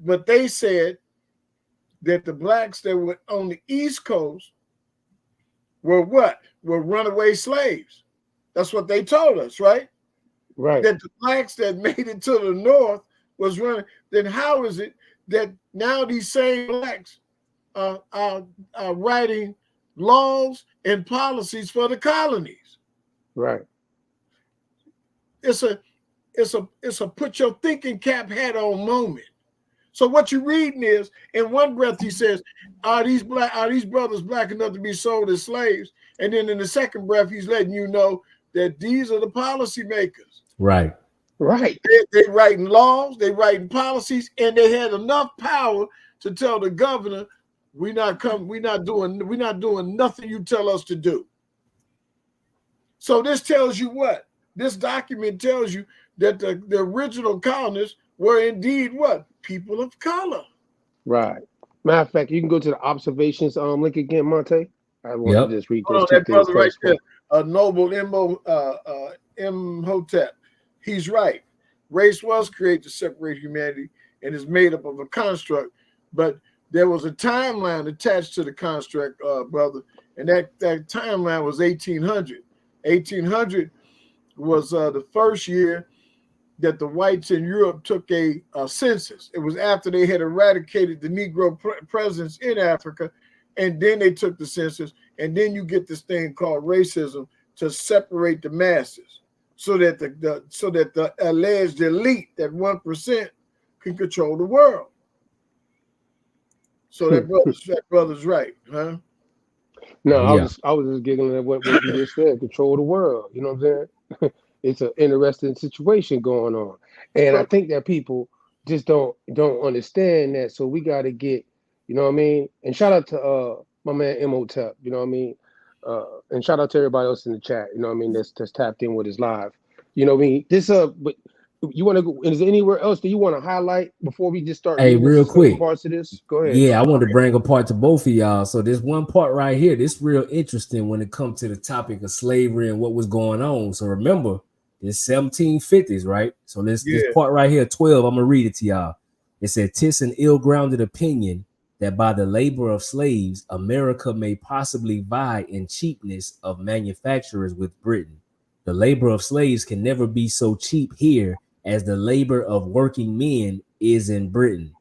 But they said that the blacks that were on the East Coast were what? Were runaway slaves. That's what they told us, right? Right. That the blacks that made it to the North was running. Then how is it that now these same blacks are writing laws and policies for the colonies? Right. It's a put your thinking cap hat on moment. So what you're reading is, in one breath he says, are these brothers black enough to be sold as slaves? And then in the second breath he's letting you know that these are the policy makers. Right. Right. They writing laws, they writing policies, and they had enough power to tell the governor, we're not doing nothing you tell us to do. So this tells you what? This document tells you that the original colonists were indeed what? People of color. Right. Matter of fact, you can go to the observations link again, Monte. I want to just read those 2 that things. Brother right there, Noble Imhotep. He's right. Race was created to separate humanity and is made up of a construct, but there was a timeline attached to the construct, brother, and that timeline was 1800. 1800 was the first year that the whites in Europe took a census. It was after they had eradicated the Negro presence in Africa, and then they took the census, and then you get this thing called racism to separate the masses, so that the alleged elite, that 1%, can control the world. So that brother's right, huh? No, I was just giggling at what you just said. Control the world. You know what I'm saying? It's an interesting situation going on, and I think that people just don't understand that. So we got to get, you know what I mean. And shout out to my man Imhotep. You know what I mean. And shout out to everybody else in the chat. You know what I mean. That's tapped in with his live. You know what I mean. This but you want to go? Is there anywhere else that you want to highlight before we just start? Hey, real quick, parts of this. Go ahead. Yeah, I want to bring a part to both of y'all. So this one part right here, this real interesting when it comes to the topic of slavery and what was going on. So remember, it's 1750s, right? So this part right here, 12. I'm gonna read it to y'all. It said, "'Tis an ill-grounded opinion that by the labor of slaves, America may possibly vie in cheapness of manufacturers with Britain. The labor of slaves can never be so cheap here as the labor of working men is in Britain.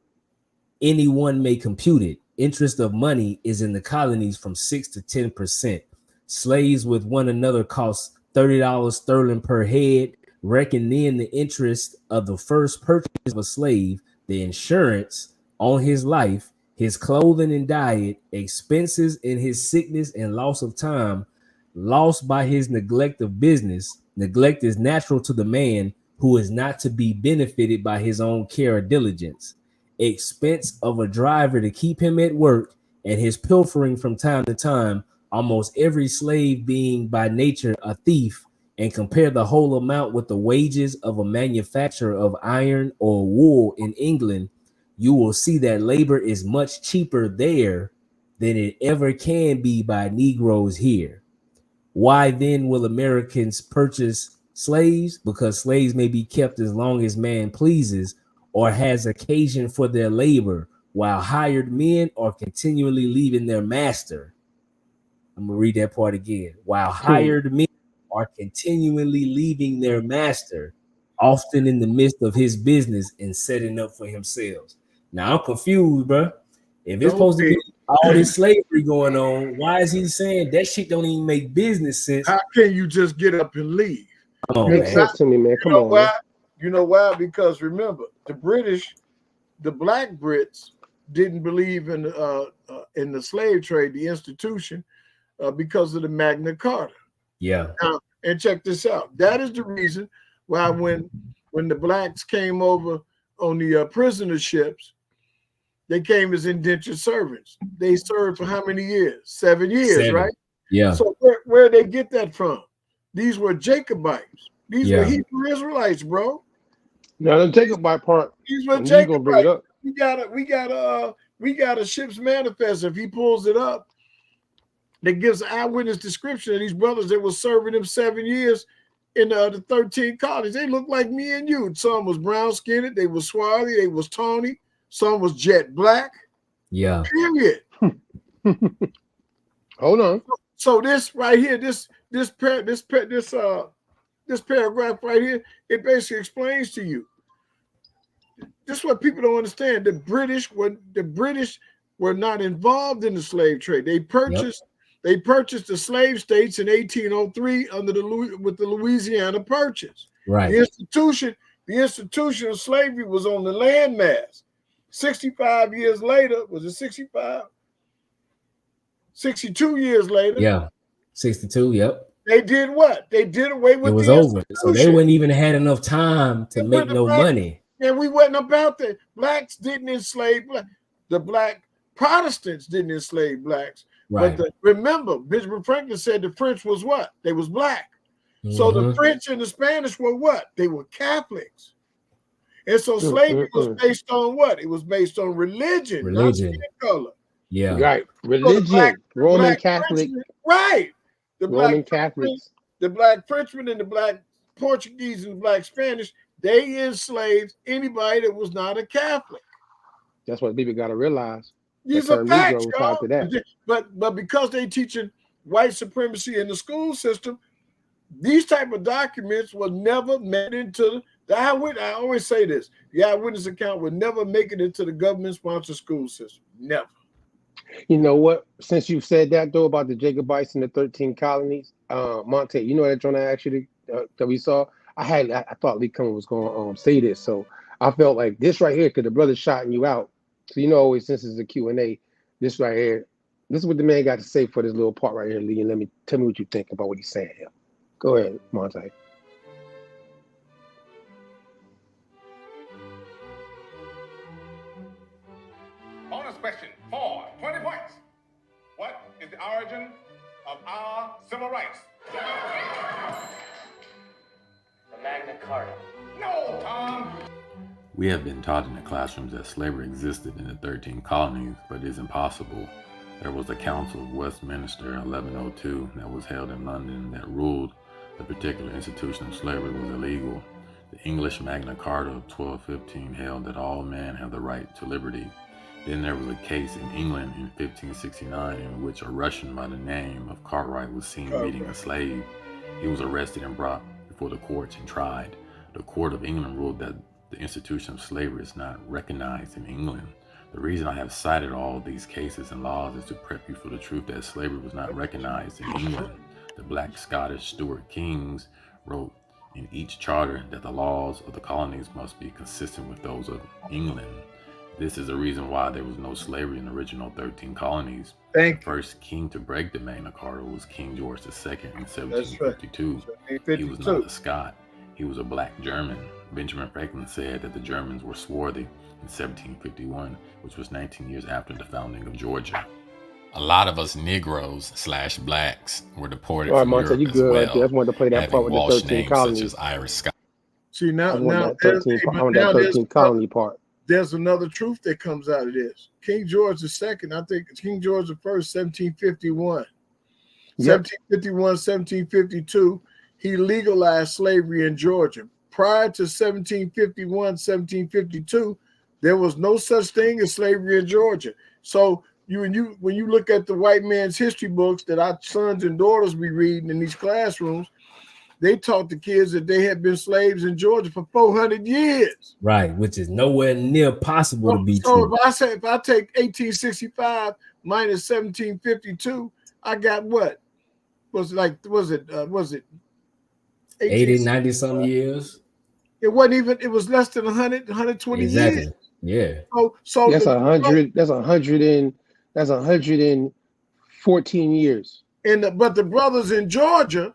Anyone may compute it. Interest of money is in the colonies from 6 to 10%. Slaves with one another cost $30 sterling per head. Reckon then the interest of the first purchase of a slave, the insurance on his life, his clothing and diet, expenses in his sickness and loss of time, lost by his neglect of business. Neglect is natural to the man who is not to be benefited by his own care or diligence. Expense of a driver to keep him at work, and his pilfering from time to time, almost every slave being by nature a thief, and compare the whole amount with the wages of a manufacturer of iron or wool in England, you will see that labor is much cheaper there than it ever can be by Negroes here. Why then will Americans purchase slaves? Because slaves may be kept as long as man pleases or has occasion for their labor, while hired men are continually leaving their master." I'm going to read that part again. "While hired men are continually leaving their master, often in the midst of his business and setting up for themselves." Now I'm confused, bro. If it's supposed to be all this slavery going on, why is he saying that shit don't even make business sense? How can you just get up and leave? Makes sense to me, man. Come on, man. You know why? Because remember, the British, the black Brits, didn't believe in the slave trade, the institution, because of the Magna Carta. Yeah. Now, and check this out. That is the reason why when the blacks came over on the prisoner ships, they came as indentured servants. They served for how many years? 7 years, right? Yeah. So where they get that from? These were Jacobites. These were Hebrew Israelites, bro. Now the Jacobite part, these were Jacobites. Bring it up. We got a ship's manifest. If he pulls it up, that gives an eyewitness description of these brothers that were serving them 7 years in the 13 colonies. They look like me and you. Some was brown skinned, they was swarthy, they was tawny, some was jet black. Yeah. Period. Hold on. So this right here, this paragraph right here, it basically explains to you. This is what people don't understand. The British were not involved in the slave trade. They purchased the slave states in 1803 with the Louisiana Purchase. Right. The institution of slavery was on the landmass. 65 years later, was it 65? 62 years later. Yeah. 62, yep. They did what? They did away with it was the over. So they wouldn't even had enough time to make no money. And we wasn't about that. Blacks didn't enslave blacks. The black Protestants didn't enslave blacks. Right. But remember, Benjamin Franklin said the French was what? They was black. So the French and the Spanish were what? They were Catholics. And so slavery was based on what? It was based on religion. Not skin color. Yeah. Right. Religion. Roman Catholic. Right. Roman Catholics. The black Frenchmen and the black Portuguese and the black Spanish, they enslaved anybody that was not a Catholic. That's what people got to realize. These are facts, y'all. But because they teaching white supremacy in the school system, These type of documents were never made into the eyewitness. I always say this: the eyewitness account would never make it into the government-sponsored school system. Never. You know what? Since you said that though about the Jacobites and the 13 colonies, Monte, you know that joint I actually that we saw. I thought Lee Cummings was going to say this, so I felt like this right here, because the brother's shouting you out. So you know, always since it's a Q&A, this right here, this is what the man got to say for this little part right here, Lee. And tell me what you think about what he's saying here. Go ahead, Monte. Bonus question 4, 20 points. What is the origin of our civil rights? The Magna Carta. No, Tom. We have been taught in the classrooms that slavery existed in the 13 colonies, but it is impossible. There was the Council of Westminster in 1102 that was held in London that ruled the particular institution of slavery was illegal. The English Magna Carta of 1215 held that all men have the right to liberty. Then there was a case in England in 1569 in which a Russian by the name of Cartwright was seen beating a slave. He was arrested and brought before the courts and tried. The Court of England ruled that the institution of slavery is not recognized in England. The reason I have cited all of these cases and laws is to prep you for the truth that slavery was not recognized in England. The Black Scottish Stuart Kings wrote in each charter that the laws of the colonies must be consistent with those of England. This is the reason why there was no slavery in the original 13 colonies. The first king to break the Magna Carta was King George II in 1752. He was not a Scot. He was a black German. Benjamin Franklin said that the Germans were swarthy in 1751, which was 19 years after the founding of Georgia. A lot of us Negroes / blacks were deported from Europe as well, right there. I just wanted to play that part with the 13 colonies. such as Irish Scott. See now that 13 colony part. There's another truth that comes out of this. King George II, I think King George I, 1751. Yep. 1751, 1752, he legalized slavery in Georgia. Prior to 1751, 1752, there was no such thing as slavery in Georgia. So when you look at the white man's history books that our sons and daughters be reading in these classrooms, they taught the kids that they had been slaves in Georgia for 400 years. Right, which is nowhere near possible to be true. So if I take 1865 minus 1752, I got what? Was it 80, 90 some years? It wasn't even, it was less than 120 exactly. years. Yeah. So that's 114 years. But the brothers in Georgia,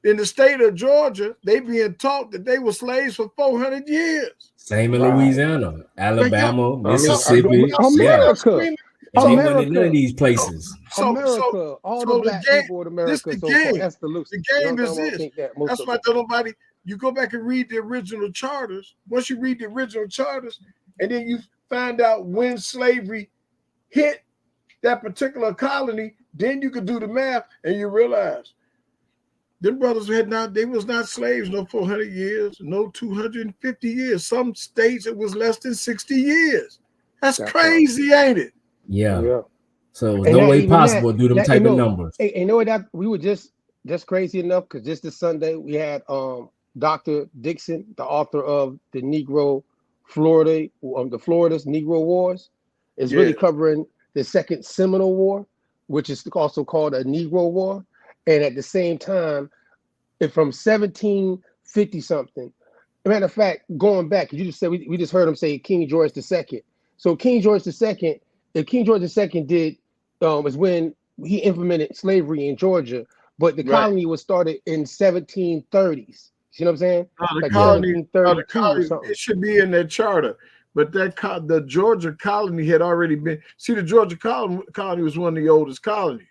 in the state of Georgia, they being taught that they were slaves for 400 years. Same in Louisiana, Alabama, Mississippi, America. And they went in none of these places. America, all the black people in America. The game is this. That's why nobody. You go back and read the original charters. Once you read the original charters, and then you find out when slavery hit that particular colony, then you could do the math and you realize them brothers they was not slaves no 400 years, no 250 years. Some states it was less than 60 years. That's crazy, ain't it? Yeah. So it was no way possible to do them type of numbers. Hey, you know what? That we were just crazy enough because just this Sunday we had Dr. Dixon, the author of the Florida's Negro Wars, is really covering the Second Seminole War, which is also called a Negro War. And at the same time, from 1750 something, matter of fact, going back, you just said we just heard him say King George II. So King George II, if King George II did is when he implemented slavery in Georgia, but the colony was started in 1730s. You know what I'm saying? The colony, it should be in that charter, but the Georgia colony had already been. See, the Georgia colony was one of the oldest colonies.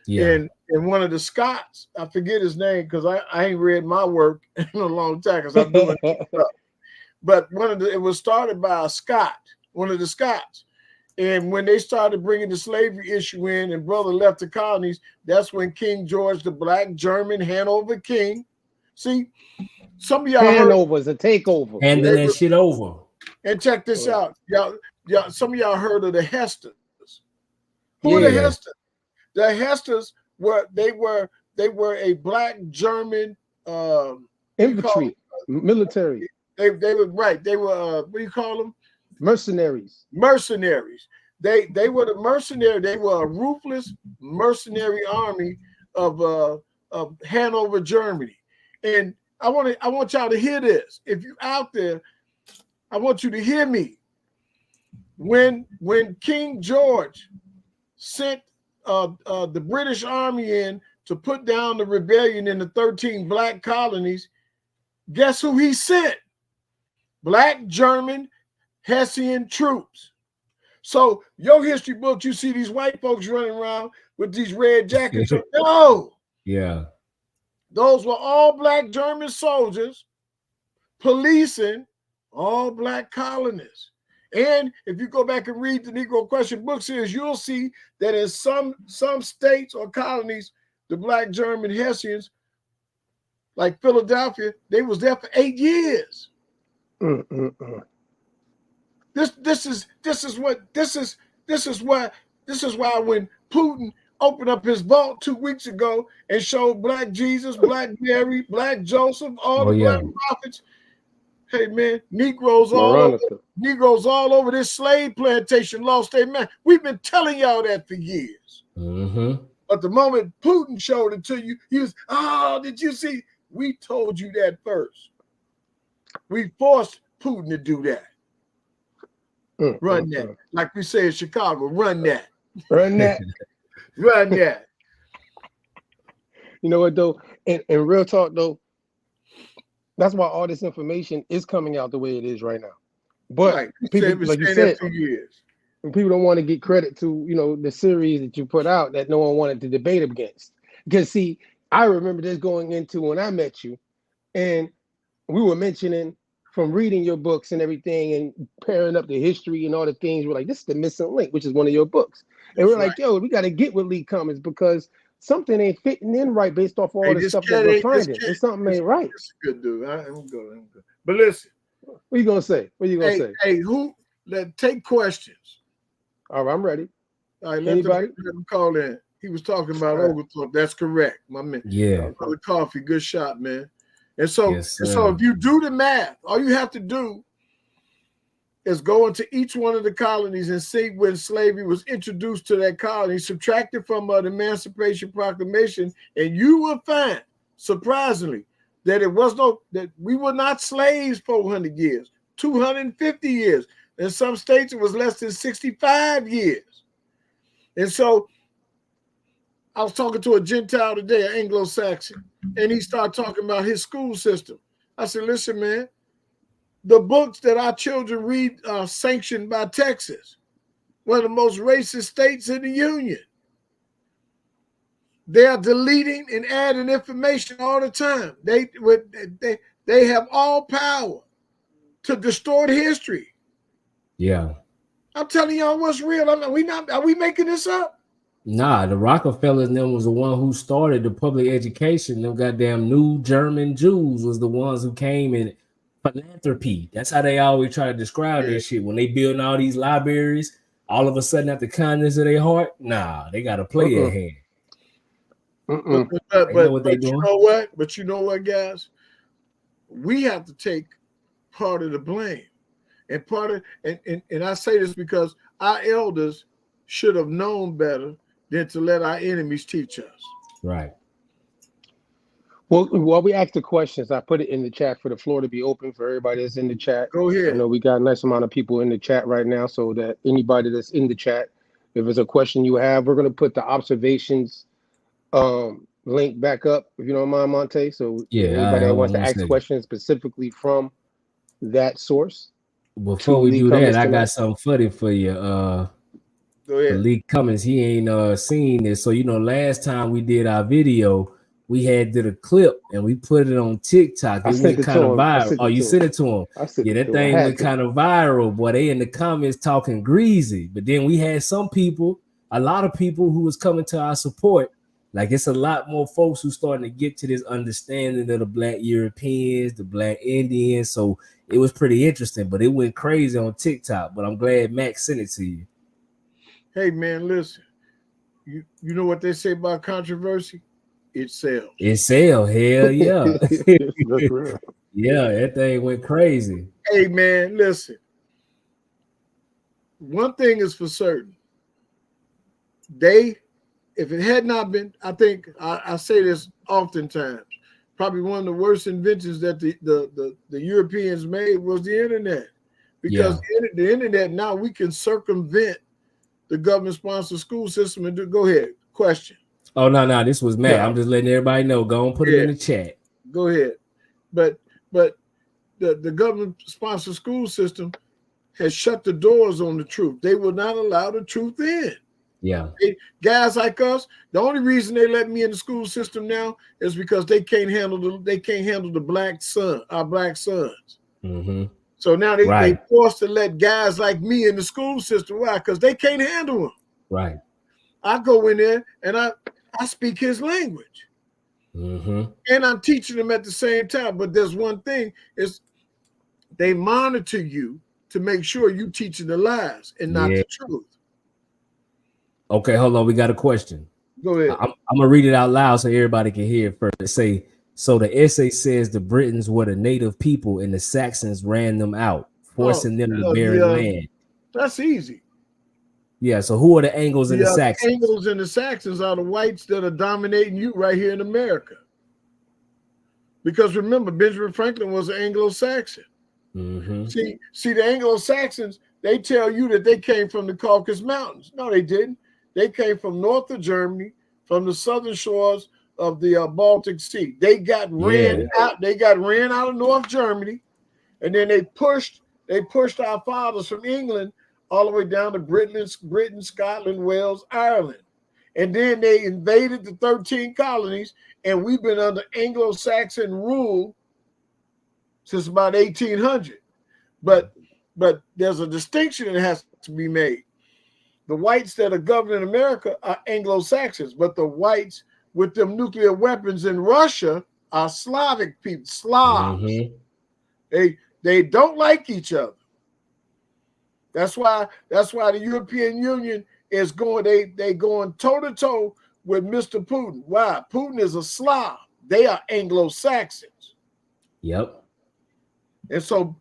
Yeah. And one of the Scots, I forget his name because I ain't read my work in a long time because I'm doing stuff. But it was started by a Scot, one of the Scots. And when they started bringing the slavery issue in and brother left the colonies, that's when King George, the black German Hanover king. See, some of y'all Hanover's a takeover. Handing that shit over. And check this out. Y'all, some of y'all heard of the Hesters. Who are the Hesters? The Hesters were a black German infantry, military. They were right. They were what do you call them? Mercenaries. Mercenaries. They were the mercenary. They were a ruthless mercenary army of Hanover, Germany. And I want y'all to hear this. If you're out there, I want you to hear me. When King George sent the British Army in to put down the rebellion in the 13 black colonies, guess who he sent? Black German Hessian troops. So your history books, you see these white folks running around with these red jackets. No. Yeah. Those were all black German soldiers policing all black colonists. And if you go back and read the Negro Question book series, you'll see that in some states or colonies, the black German Hessians, like Philadelphia, they was there for 8 years. This is why when Putin opened up his vault 2 weeks ago and showed Black Jesus, Black Mary, Black Joseph, all the black prophets. Hey man, Negroes all over this slave plantation lost their man. We've been telling y'all that for years. But the moment Putin showed it to you, he was, did you see? We told you that first. We forced Putin to do that. Run that. Like we say in Chicago, run that. Run that. Run that. You know what though? And real talk though, that's why all this information is coming out the way it is right now. But people, like you said, and people don't want to get credit to, you know, the series that you put out that no one wanted to debate against. Because see, I remember this going into when I met you, and we were mentioning from reading your books and everything and pairing up the history and all the things, we're like, this is the missing link, which is one of your books. And we're like, yo, we got to get with Lee Cummings because something ain't fitting in right based off all the stuff that we're finding. It's something ain't right. It's a good dude. I'm good. But listen. What you gonna say? What you gonna say? Hey, take questions. All right, I'm ready. All right, let him call in. He was talking about Oglethorpe. That's correct, my man. Yeah. Brother Coffee, good shot, man. And so if you do the math, all you have to do is go into each one of the colonies and see when slavery was introduced to that colony, subtract it from the Emancipation Proclamation, and you will find, surprisingly, that that we were not slaves 400 years, 250 years. In some states, it was less than 65 years. And so I was talking to a Gentile today, an Anglo-Saxon, and he started talking about his school system. I said, listen, man, the books that our children read are sanctioned by Texas, one of the most racist states in the union. They are deleting and adding information all the time. They have all power to distort history. Yeah. I'm telling y'all what's real. Are we making this up? Nah, the Rockefellers and them was the one who started the public education. Them goddamn new German Jews was the ones who came in philanthropy. That's how they always try to describe that shit. When they building all these libraries, all of a sudden at the kindness of their heart, nah, they got to play at hand. But you know what? But you know what, guys? We have to take part of the blame. And and I say this because our elders should have known better than to let our enemies teach us. Right. Well, while we ask the questions, I put it in the chat for the floor to be open for everybody that's in the chat. Go ahead. I know we got a nice amount of people in the chat right now, so that anybody that's in the chat, if there's a question you have, we're going to put the observations link back up, if you don't mind, Monte. So anybody that wants to ask questions specifically from that source. Before we do that, I got something funny for you. Go ahead. Lee Cummings, he ain't seen this. So, you know, last time we did our video, we did a clip and we put it on TikTok. It went kind of viral. Oh, you sent it to him? Yeah, that thing went kind of viral. Boy, they in the comments talking greasy. But then we had a lot of people who was coming to our support. Like, it's a lot more folks who starting to get to this understanding of the Black Europeans, the Black Indians. So it was pretty interesting, but it went crazy on TikTok. But I'm glad Max sent it to you. Hey, man, listen. You know what they say about controversy? it sells. It sell, hell yeah. That's real. Yeah, that thing went crazy. Hey man, listen. One thing is for certain. If it had not been, I think I say this oftentimes, probably one of the worst inventions that the Europeans made was the internet. Because the internet, now we can circumvent the government-sponsored school system and go ahead. Question. Oh, no, this was Matt. Yeah. I'm just letting everybody know. Go and put them in the chat. Go ahead. But the government-sponsored school system has shut the doors on the truth. They will not allow the truth in. Yeah. Guys like us, the only reason they let me in the school system now is because they can't handle the black son, our black sons. Mm-hmm. So now they forced to let guys like me in the school system. Why? Because they can't handle them. Right. I go in there and I speak his language. Mm-hmm. And I'm teaching them at the same time. But there's one thing, is they monitor you to make sure you teaching the lies and not the truth. Okay, hold on. We got a question. Go ahead. I'm gonna read it out loud so everybody can hear it first. It say, so the essay says the Britons were the native people and the Saxons ran them out, forcing them to barren land. That's easy. Yeah, so who are the Angles and the Saxons? The Angles and the Saxons are the whites that are dominating you right here in America. Because remember, Benjamin Franklin was an Anglo-Saxon. Mm-hmm. See, the Anglo-Saxons, they tell you that they came from the Caucasus Mountains. No, they didn't. They came from north of Germany, from the southern shores of the Baltic Sea. They got ran out. They got ran out of North Germany, and then they pushed our fathers from England all the way down to Britain, Scotland, Wales, Ireland, and then they invaded the 13 colonies, and we've been under Anglo-Saxon rule since about 1800. But there's a distinction that has to be made. The whites that are governing America are Anglo-Saxons, but the whites with them nuclear weapons in Russia are Slavic people, Slavs. Mm-hmm. They don't like each other. That's why the European Union is going, they going toe-to-toe with Mr. Putin. Why? Putin is a Slav. They are Anglo-Saxons. Yep. And so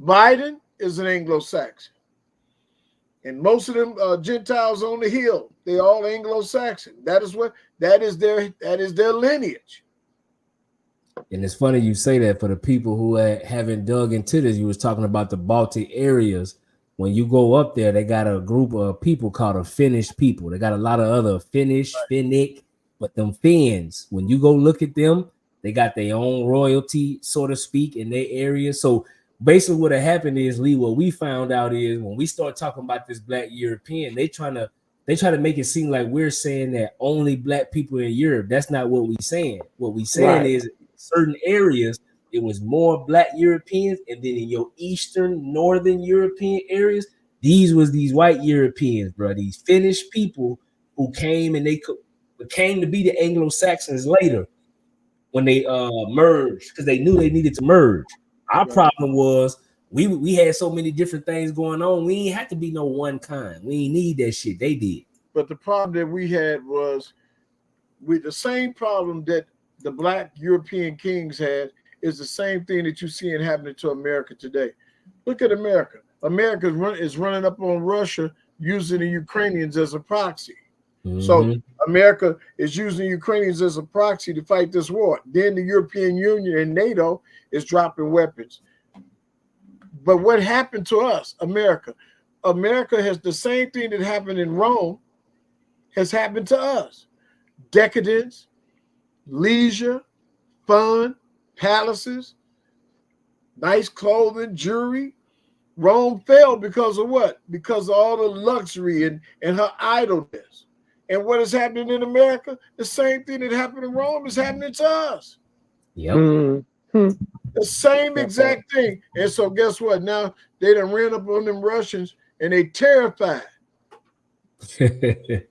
Biden is an Anglo-Saxon. And most of them Gentiles on the hill, they all Anglo-Saxon. That is their lineage. And it's funny you say that. For the people who haven't dug into this, you was talking about the Baltic areas. When you go up there, they got a group of people called the Finnish people. They got a lot of other Finnish, Finnic, but them Finns, when you go look at them, they got their own royalty, so to speak, in their area. So basically what happened is, Lee, what we found out is when we start talking about this black European, they try to make it seem like we're saying that only black people in Europe. That's not what we saying. What we saying is certain areas, it was more black Europeans, and then in your eastern, northern European areas, these white Europeans, bro. These Finnish people who came and they came to be the Anglo-Saxons later when they merged, because they knew they needed to merge. Our problem was we had so many different things going on. We ain't had to be no one kind. We ain't need that shit. They did. But the problem that we had was with the same problem that the black European kings had is the same thing that you see happening to America today. Look at America. America is running up on Russia using the Ukrainians as a proxy. Mm-hmm. So America is using Ukrainians as a proxy to fight this war. Then the European Union and NATO is dropping weapons. But what happened to us, America? America has the same thing that happened in Rome has happened to us. Decadence, leisure, fun, palaces, nice clothing, jewelry. Rome fell because of what? Because of all the luxury and her idleness. And what is happening in America? The same thing that happened in Rome is happening to us. Yep. Mm-hmm. The same exact thing. And so guess what? Now they done ran up on them Russians and they terrified. The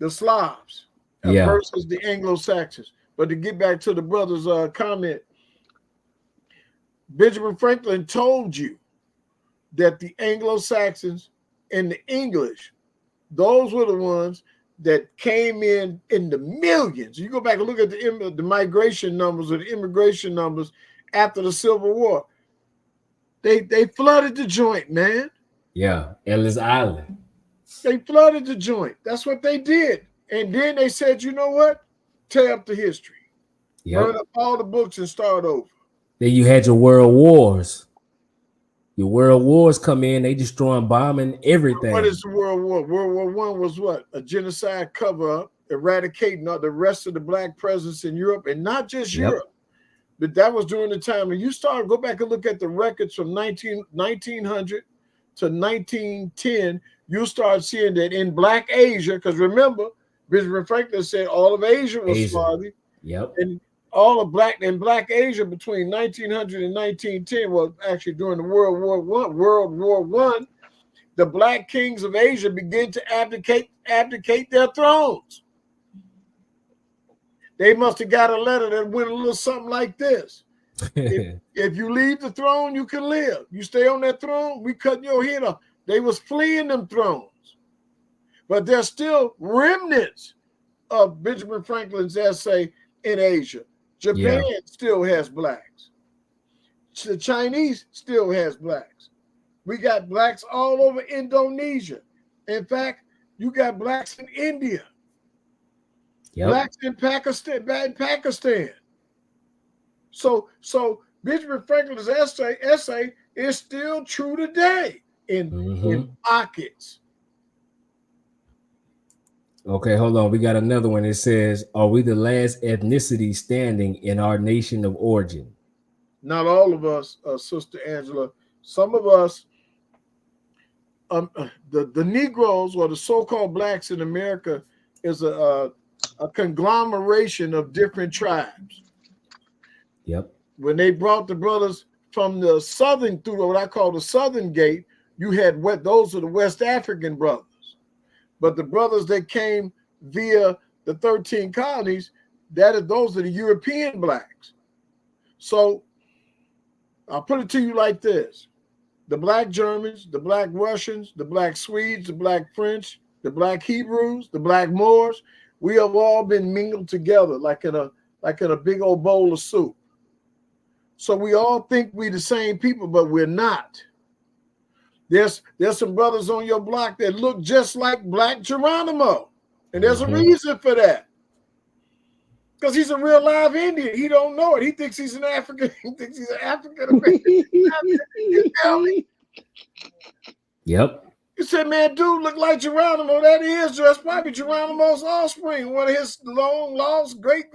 Slavs versus the Anglo-Saxons. But to get back to the brother's comment, Benjamin Franklin told you that the Anglo-Saxons and the English, those were the ones that came in the millions. You go back and look at the migration numbers or the immigration numbers after the Civil War. They flooded the joint, man. Yeah, Ellis Island. They flooded the joint. That's what they did. And then they said, you know what? Tear up the history. Yep. Burn up all the books and start over. Then you had your world wars. Your world wars come in, they destroying, bombing everything. What is the World War? World War I was what? A genocide cover-up, eradicating the rest of the black presence in Europe, and not just Europe. But that was during the time. And you go back and look at the records from 1900 to 1910, you'll start seeing that in Black Asia, because remember, Benjamin Franklin said all of Asia was Slavic. Yep. And all of Black Asia between 1900 and 1910 was actually during the World War I, the black kings of Asia began to abdicate their thrones. They must have got a letter that went a little something like this. If you leave the throne, you can live. You stay on that throne, we cut your head off. They was fleeing them thrones. But there's still remnants of Benjamin Franklin's essay in Asia. Japan still has blacks. The Chinese still has blacks. We got blacks all over Indonesia. In fact, you got blacks in India. Blacks in Pakistan. So Benjamin Franklin's essay is still true today in pockets. Okay, hold on. We got another one. It says, are we the last ethnicity standing in our nation of origin? Not all of us, Sister Angela. Some of us, the Negroes or the so-called blacks in America is a conglomeration of different tribes. Yep. When they brought the brothers from the southern through what I call the Southern Gate, you had those are the West African brothers. But the brothers that came via the 13 colonies, those are the European blacks. So I'll put it to you like this. The black Germans, the black Russians, the black Swedes, the black French, the black Hebrews, the black Moors, we have all been mingled together like in a big old bowl of soup. So we all think we the same people, but we're not. There's some brothers on your block that look just like Black Geronimo. And there's a reason for that. Because he's a real live Indian. He don't know it. He thinks he's an African. He thinks he's an African American. You tell me? Yep. You said, man, dude look like Geronimo. That's probably Geronimo's offspring. One of his long lost great.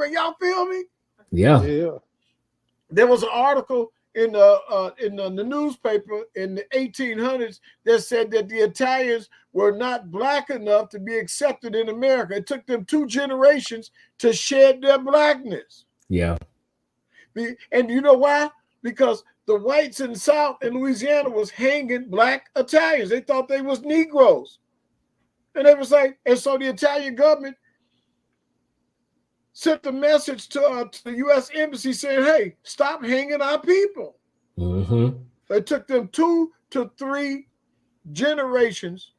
Y'all feel me? Yeah. There was an article in the newspaper in the 1800s that said that the Italians were not black enough to be accepted in America. It took them 2 generations to shed their blackness. Yeah. And you know why? Because the whites in the South in Louisiana was hanging black Italians. They thought they was Negroes. And they was like, and so the Italian government sent a message to the U.S. Embassy saying, hey, stop hanging our people. It took them 2 to 3 generations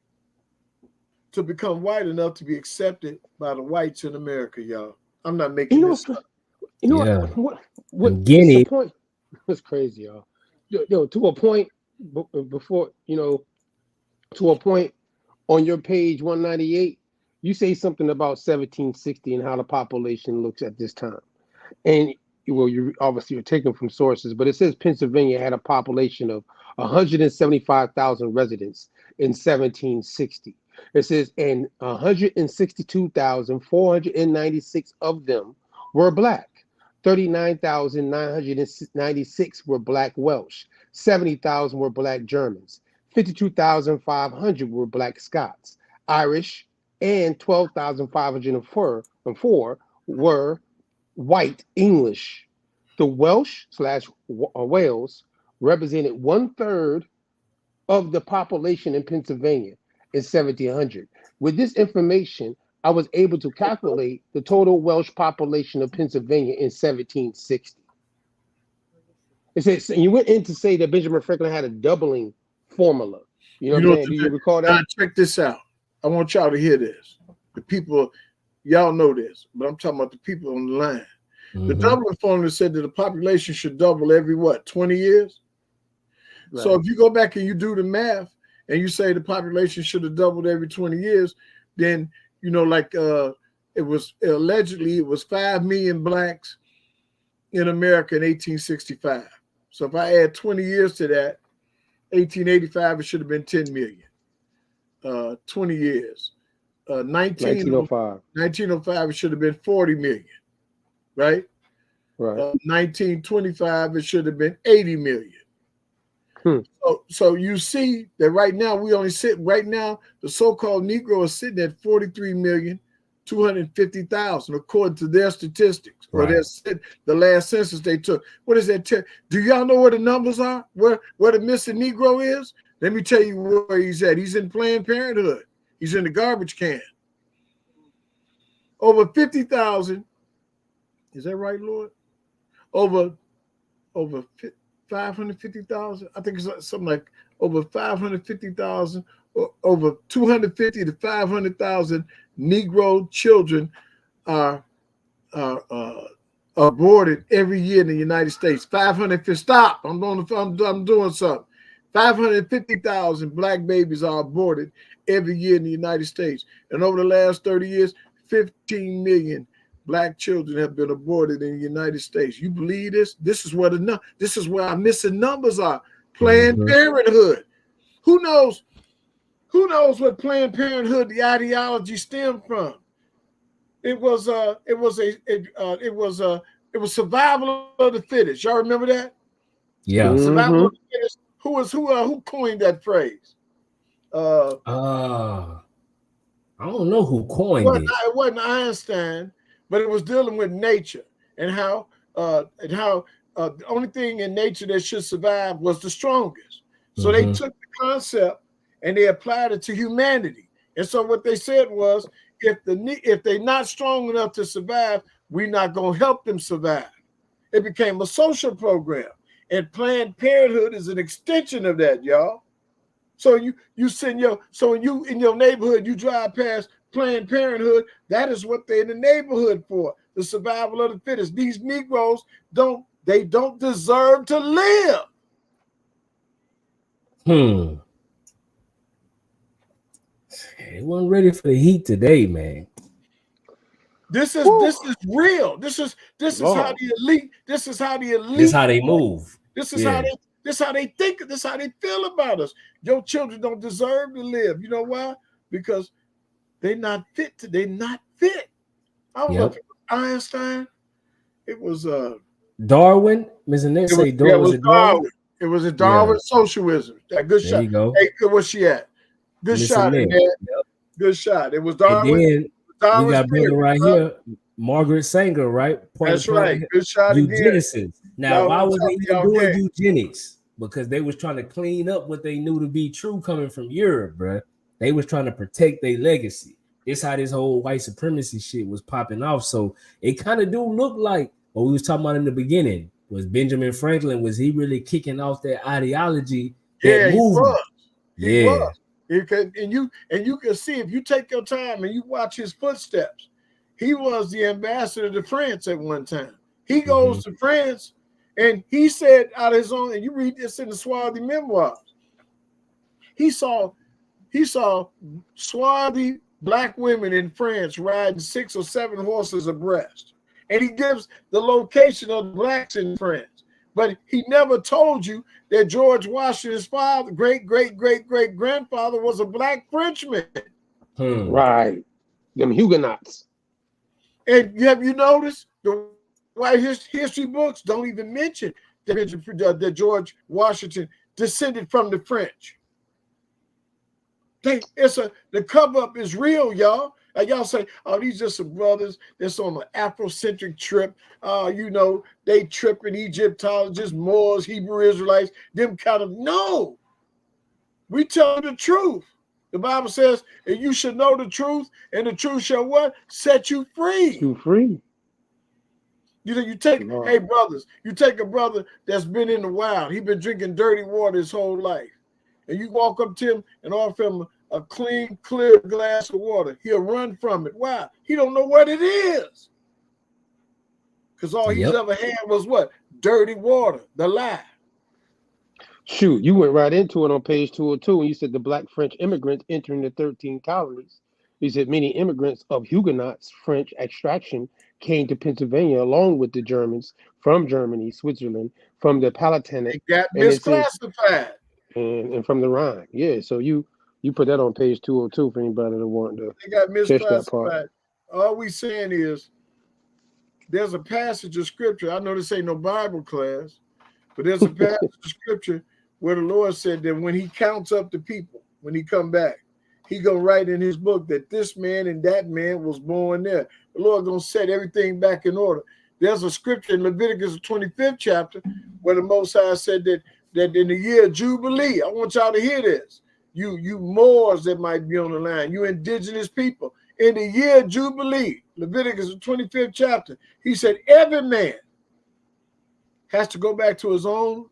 to become white enough to be accepted by the whites in America, y'all. I'm not making this up. You know what Guinea. the point? It's crazy, y'all. Yo, to a point before, to a point on your page 198, you say something about 1760 and how the population looks at this time. And you obviously are taken from sources, but it says Pennsylvania had a population of 175,000 residents in 1760. It says, and 162,496 of them were black. 39,996 were black Welsh. 70,000 were black Germans. 52,500 were black Scots, Irish, and 12,504 were white English. The Welsh/Wales represented 1/3 of the population in Pennsylvania in 1700. With this information, I was able to calculate the total Welsh population of Pennsylvania in 1760. It says, and you went in to say that Benjamin Franklin had a doubling formula. You know what I'm saying? Do you recall that? Now check this out. I want y'all to hear this. The people, y'all know this, but I'm talking about the people on the line. The Mm-hmm. doubling formula said that the population should double every what, 20 years? Right. So if you go back and you do the math and you say the population should have doubled every 20 years, then, you know, like it was allegedly it was 5 million blacks in America in 1865. So if I add 20 years to that, 1885, it should have been 10 million. 20 years. 1905. 1905, it should have been 40 million, right? Right. 1925, it should have been 80 million. So you see that right now we only sit right now the so-called Negro is sitting at 43,250,000 according to their statistics or their the last census they took. What does that tell? Do y'all know where the numbers are? Where the missing Negro is? Let me tell you where he's at. He's in Planned Parenthood. He's in the garbage can. Over 50,000. Is that right, Lord? Over 550,000. I think it's something like over 550,000, or over 250 to 500,000 Negro children are aborted every year in the United States. 550. Stop! I'm doing something. 550,000 black babies are aborted every year in the United States, and over the last 30 years, 15 million black children have been aborted in the United States. You believe this? This is where our missing numbers are. Planned Parenthood. Who knows what Planned Parenthood, the ideology stemmed from? It was survival of the fittest. Y'all remember that? Yeah. Survival of the fittest. Who coined that phrase? I don't know who coined it. It wasn't Einstein, but it was dealing with nature and how the only thing in nature that should survive was the strongest. So they took the concept and they applied it to humanity. And so what they said was, if they're not strong enough to survive, we're not going to help them survive. It became a social program, and Planned Parenthood is an extension of that, y'all. So in your neighborhood, you drive past Planned Parenthood, that is what they're in the neighborhood for, the survival of the fittest. These Negroes don't deserve to live. They weren't ready for the heat today, man. This is real. This is how the elite. This is how the elite. This is how they move. This is how they think. This is how they feel about us. Your children don't deserve to live. You know why? Because they're not fit. They're not fit. I don't know if it was Einstein. It was Darwin. Ms. Annette say Darwin. It was a Darwin socialism. That good shot. There you go. Hey, where's she at? Good shot in there. Yep. Good shot. It was Darwin. And then we got brother right here, Margaret Sanger, right? That's right. Good shot eugenics. Again. Now, why was they doing eugenics? Because they was trying to clean up what they knew to be true coming from Europe, bro. They was trying to protect their legacy. This how this whole white supremacy shit was popping off. So it kind of do look like what we was talking about in the beginning. Was Benjamin Franklin, was he really kicking off that ideology? That movement? He was. And you can see, if you take your time and you watch his footsteps, he was the ambassador to France at one time. He goes to France, and he said out of his own, and you read this in the Swarthy memoirs, he saw swarthy black women in France riding 6 or 7 horses abreast. And he gives the location of the blacks in France. But he never told you that George Washington's father, great-great-great-great-grandfather, was a black Frenchman. Right. Them Huguenots. And have you noticed the white history books don't even mention that George Washington descended from the French? The cover-up is real, y'all. Like y'all say, oh, these just some brothers that's on an Afrocentric trip. They tripping Egyptologists, Moors, Hebrew Israelites, them kind of. No, we tell the truth. The Bible says, and you should know the truth, and the truth shall what? Set you free. You free. You take, hey brothers, you take a brother that's been in the wild. He's been drinking dirty water his whole life. And you walk up to him and offer him a clean, clear glass of water, he'll run from it. Why? He don't know what it is. Because all he's ever had was what? Dirty water, the lie. Shoot, you went right into it on page 202 when you said the black French immigrants entering the 13 colonies. You said many immigrants of Huguenots French extraction came to Pennsylvania along with the Germans from Germany, Switzerland, from the Palatinate. It got misclassified. And from the Rhine. Yeah, so you put that on page 202 for anybody that want to They got catch that part. misclassified. All we saying is there's a passage of scripture. I know this ain't no Bible class, but there's a passage of scripture where the Lord said that when he counts up the people, when he come back, he gonna write in his book that this man and that man was born there. The Lord gonna set everything back in order. There's a scripture in Leviticus 25th chapter where the Most High said that in the year of Jubilee, I want y'all to hear this. You Moors that might be on the line, you indigenous people, in the year of Jubilee, Leviticus 25th chapter, he said every man has to go back to his own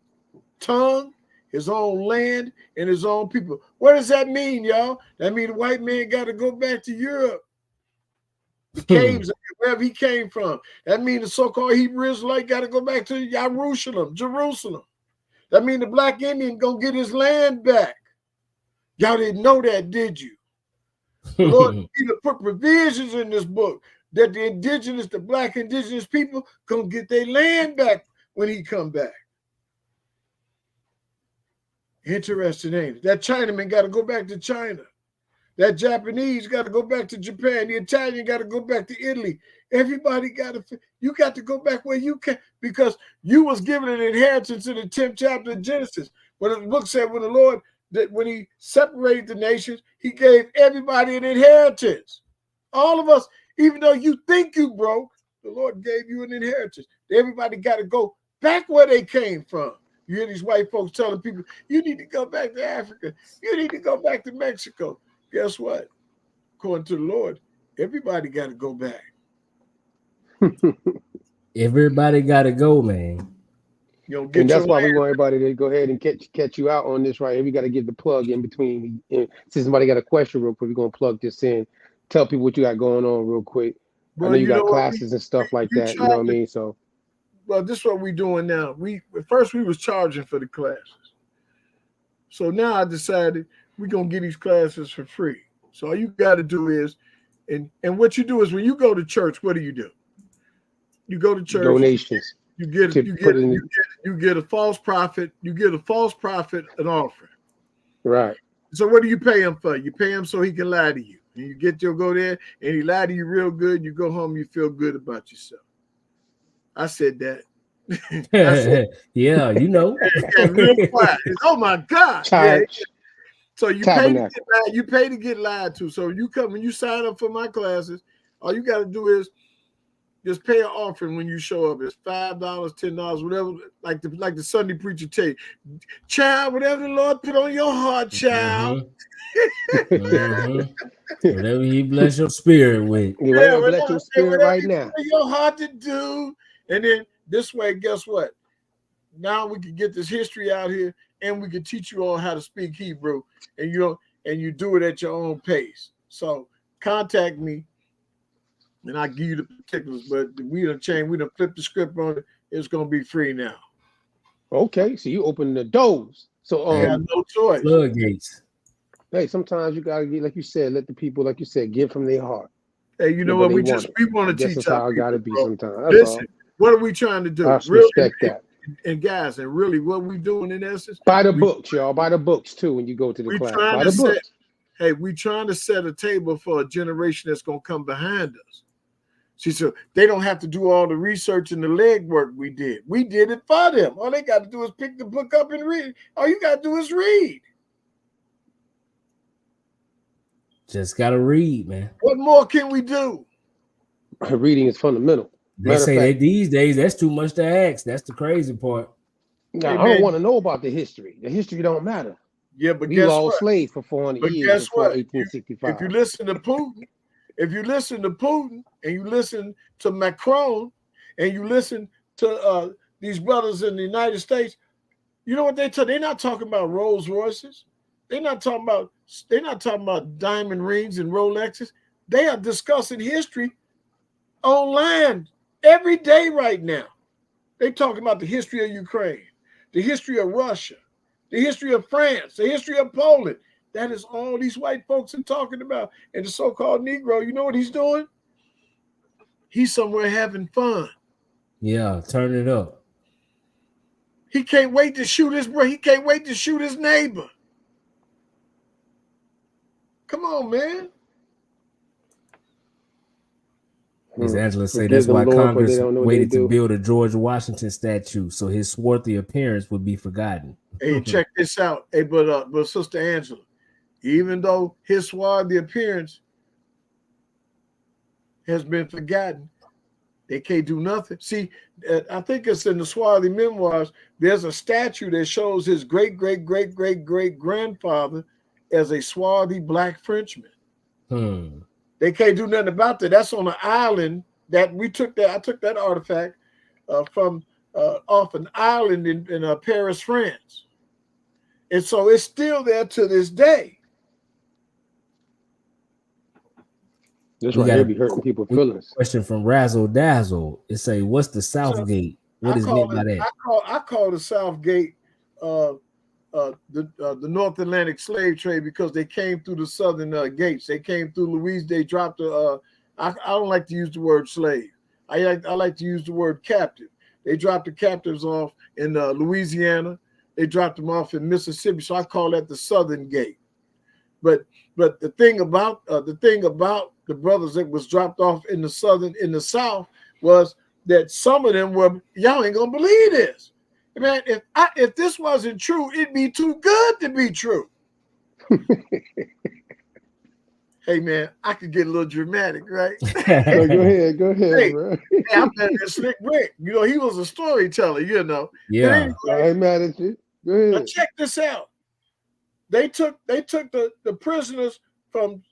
tongue, his own land, and his own people. What does that mean, y'all? That means the white man got to go back to Europe, the caves, wherever he came from. That means the so-called Hebrew Israelite got to go back to Jerusalem. That means the black Indian gonna get his land back. Y'all didn't know that, did you? The Lord either put provisions in this book that the black indigenous people gonna get their land back when he come back. Interesting, ain't it? That Chinaman got to go back to China. That Japanese got to go back to Japan. The Italian got to go back to Italy. Everybody you got to go back where you can, because you was given an inheritance in the 10th chapter of Genesis. When the book said when the Lord, that when he separated the nations, he gave everybody an inheritance. All of us, even though you think you broke, the Lord gave you an inheritance. Everybody got to go back where they came from. You hear these white folks telling people, you need to go back to Africa. You need to go back to Mexico. Guess what? According to the Lord, everybody got to go back. Everybody got to go, man. And that's why we want everybody to go ahead and catch you out on this right here. We got to give the plug in between. Since somebody got a question real quick, we're going to plug this in. Tell people what you got going on real quick. Well, I know you got classes and stuff like that. You know what I mean? So, well, this is what we're doing now. First we was charging for the classes. So now I decided we're going to get these classes for free. So all you got to do is, and what you do is when you go to church, what do? You go to church. Donations. You get a false prophet. You get a false prophet an offering. Right. So what do you pay him for? You pay him so he can lie to you. And you'll go there and he lie to you real good. You go home, you feel good about yourself. I said that. Yeah, you know. Real quiet. Oh my God. Yeah. So you pay to get lied to. So you come when you sign up for my classes, all you got to do is just pay an offering when you show up. It's $5, $10, whatever. Like the Sunday preacher tell you, child, whatever the Lord put on your heart, child. Whatever he bless your spirit with. Whatever bless your spirit right now. Your heart to do. And then this way, guess what? Now we can get this history out here, and we can teach you all how to speak Hebrew, and you do it at your own pace. So contact me, and I'll give you the particulars. But we done flipped the script on it. It's gonna be free now. Okay, so you open the doors. So I have no choice. Floodgates. Hey, sometimes you gotta get, like you said, let the people, like you said, give from their heart. Hey, you know what? We want to teach that's how it gotta be sometimes. Listen, what are we trying to do? I respect that. And guys, and really, what we doing in essence? Buy the books, y'all. Buy the books too when you go to the class. Buy the books. Hey, we trying to set a table for a generation that's gonna come behind us. See, so they don't have to do all the research and the legwork we did. We did it for them. All they got to do is pick the book up and read. All you got to do is read. Just gotta read, man. What more can we do? Reading is fundamental. They say that these days that's too much to ask. That's the crazy part. No, I don't want to know about the history. The history don't matter. Yeah, but we were all slaves for 400 years before 1865. If you listen to Putin, and you listen to Macron, and you listen to these brothers in the United States, you know what they tell? They're not talking about Rolls Royces. They're not talking about They're not talking about diamond rings and Rolexes. They are discussing history online every day right now. They talking about the history of Ukraine, the history of Russia, the history of France, the history of Poland. That is all these white folks are talking about. And the so-called Negro, you know what he's doing? He's somewhere having fun. Yeah, turn it up. He can't wait to shoot his bro. He can't wait to shoot his neighbor. Come on, man. Miss Angela say that's why Congress waited to build a George Washington statue so his swarthy appearance would be forgotten. Hey, check this out. Hey, but Sister Angela, even though his swarthy appearance has been forgotten, they can't do nothing. See, I think it's in the Swarthy memoirs. There's a statue that shows his great-great-great-great-great-grandfather as a swarthy black Frenchman. They can't do nothing about that. That's on an island that we took that. I took that artifact from off an island in Paris, France. And so it's still there to this day. That's right. They be hurting people's feelings. Question from Razzle Dazzle. It say, "What's the South Gate? What is meant by that?" I call the South Gate the North Atlantic slave trade because they came through the southern gates. They came through Louisiana. They dropped the. I don't like to use the word slave. I like to use the word captive. They dropped the captives off in Louisiana. They dropped them off in Mississippi. So I call that the Southern Gate. But the thing about the brothers that was dropped off in the South was that some of them were, y'all ain't gonna believe this. Man, if this wasn't true, it'd be too good to be true. Hey man, I could get a little dramatic, right? Go ahead, hey, bro. bro. Hey, I'm better than Slick Rick. You know, he was a storyteller, you know. Yeah. Anyway, I ain't mad at you. Go ahead. now check this out. They took the prisoners from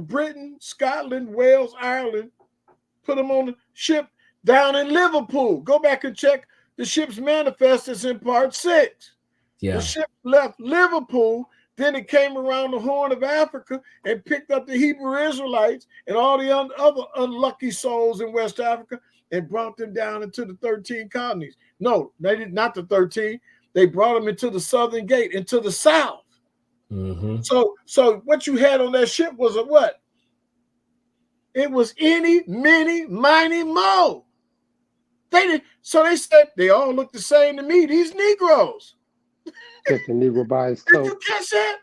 Britain, Scotland, Wales, Ireland, put them on the ship down in Liverpool. Go back and check the ship's manifest. It's in part 6. Yeah. The ship left Liverpool, then it came around the Horn of Africa and picked up the Hebrew Israelites and all the other unlucky souls in West Africa and brought them down into the 13 colonies. No, they did not the 13. They brought them into the Southern Gate, into the South. Mm-hmm. So what you had on that ship was a what? It was any, many, miny, mo. They said they all look the same to me. These Negroes. Catch the Negro by his Did coat. you catch that?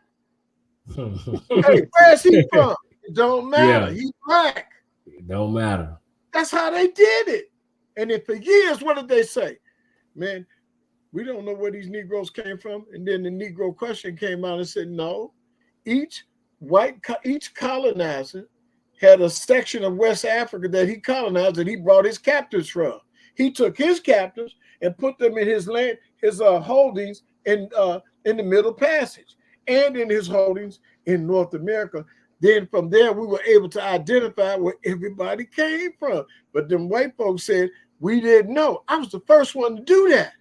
Hey, where's he from? It don't matter. Yeah. He's black. It don't matter. That's how they did it. And then for years, what did they say? Man, we don't know where these Negroes came from. And then the Negro question came out and said, no, each colonizer had a section of West Africa that he colonized that he brought his captives from. He took his captives and put them in his land, his holdings in the Middle Passage and in his holdings in North America. Then from there, we were able to identify where everybody came from. But them white folks said, we didn't know. I was the first one to do that.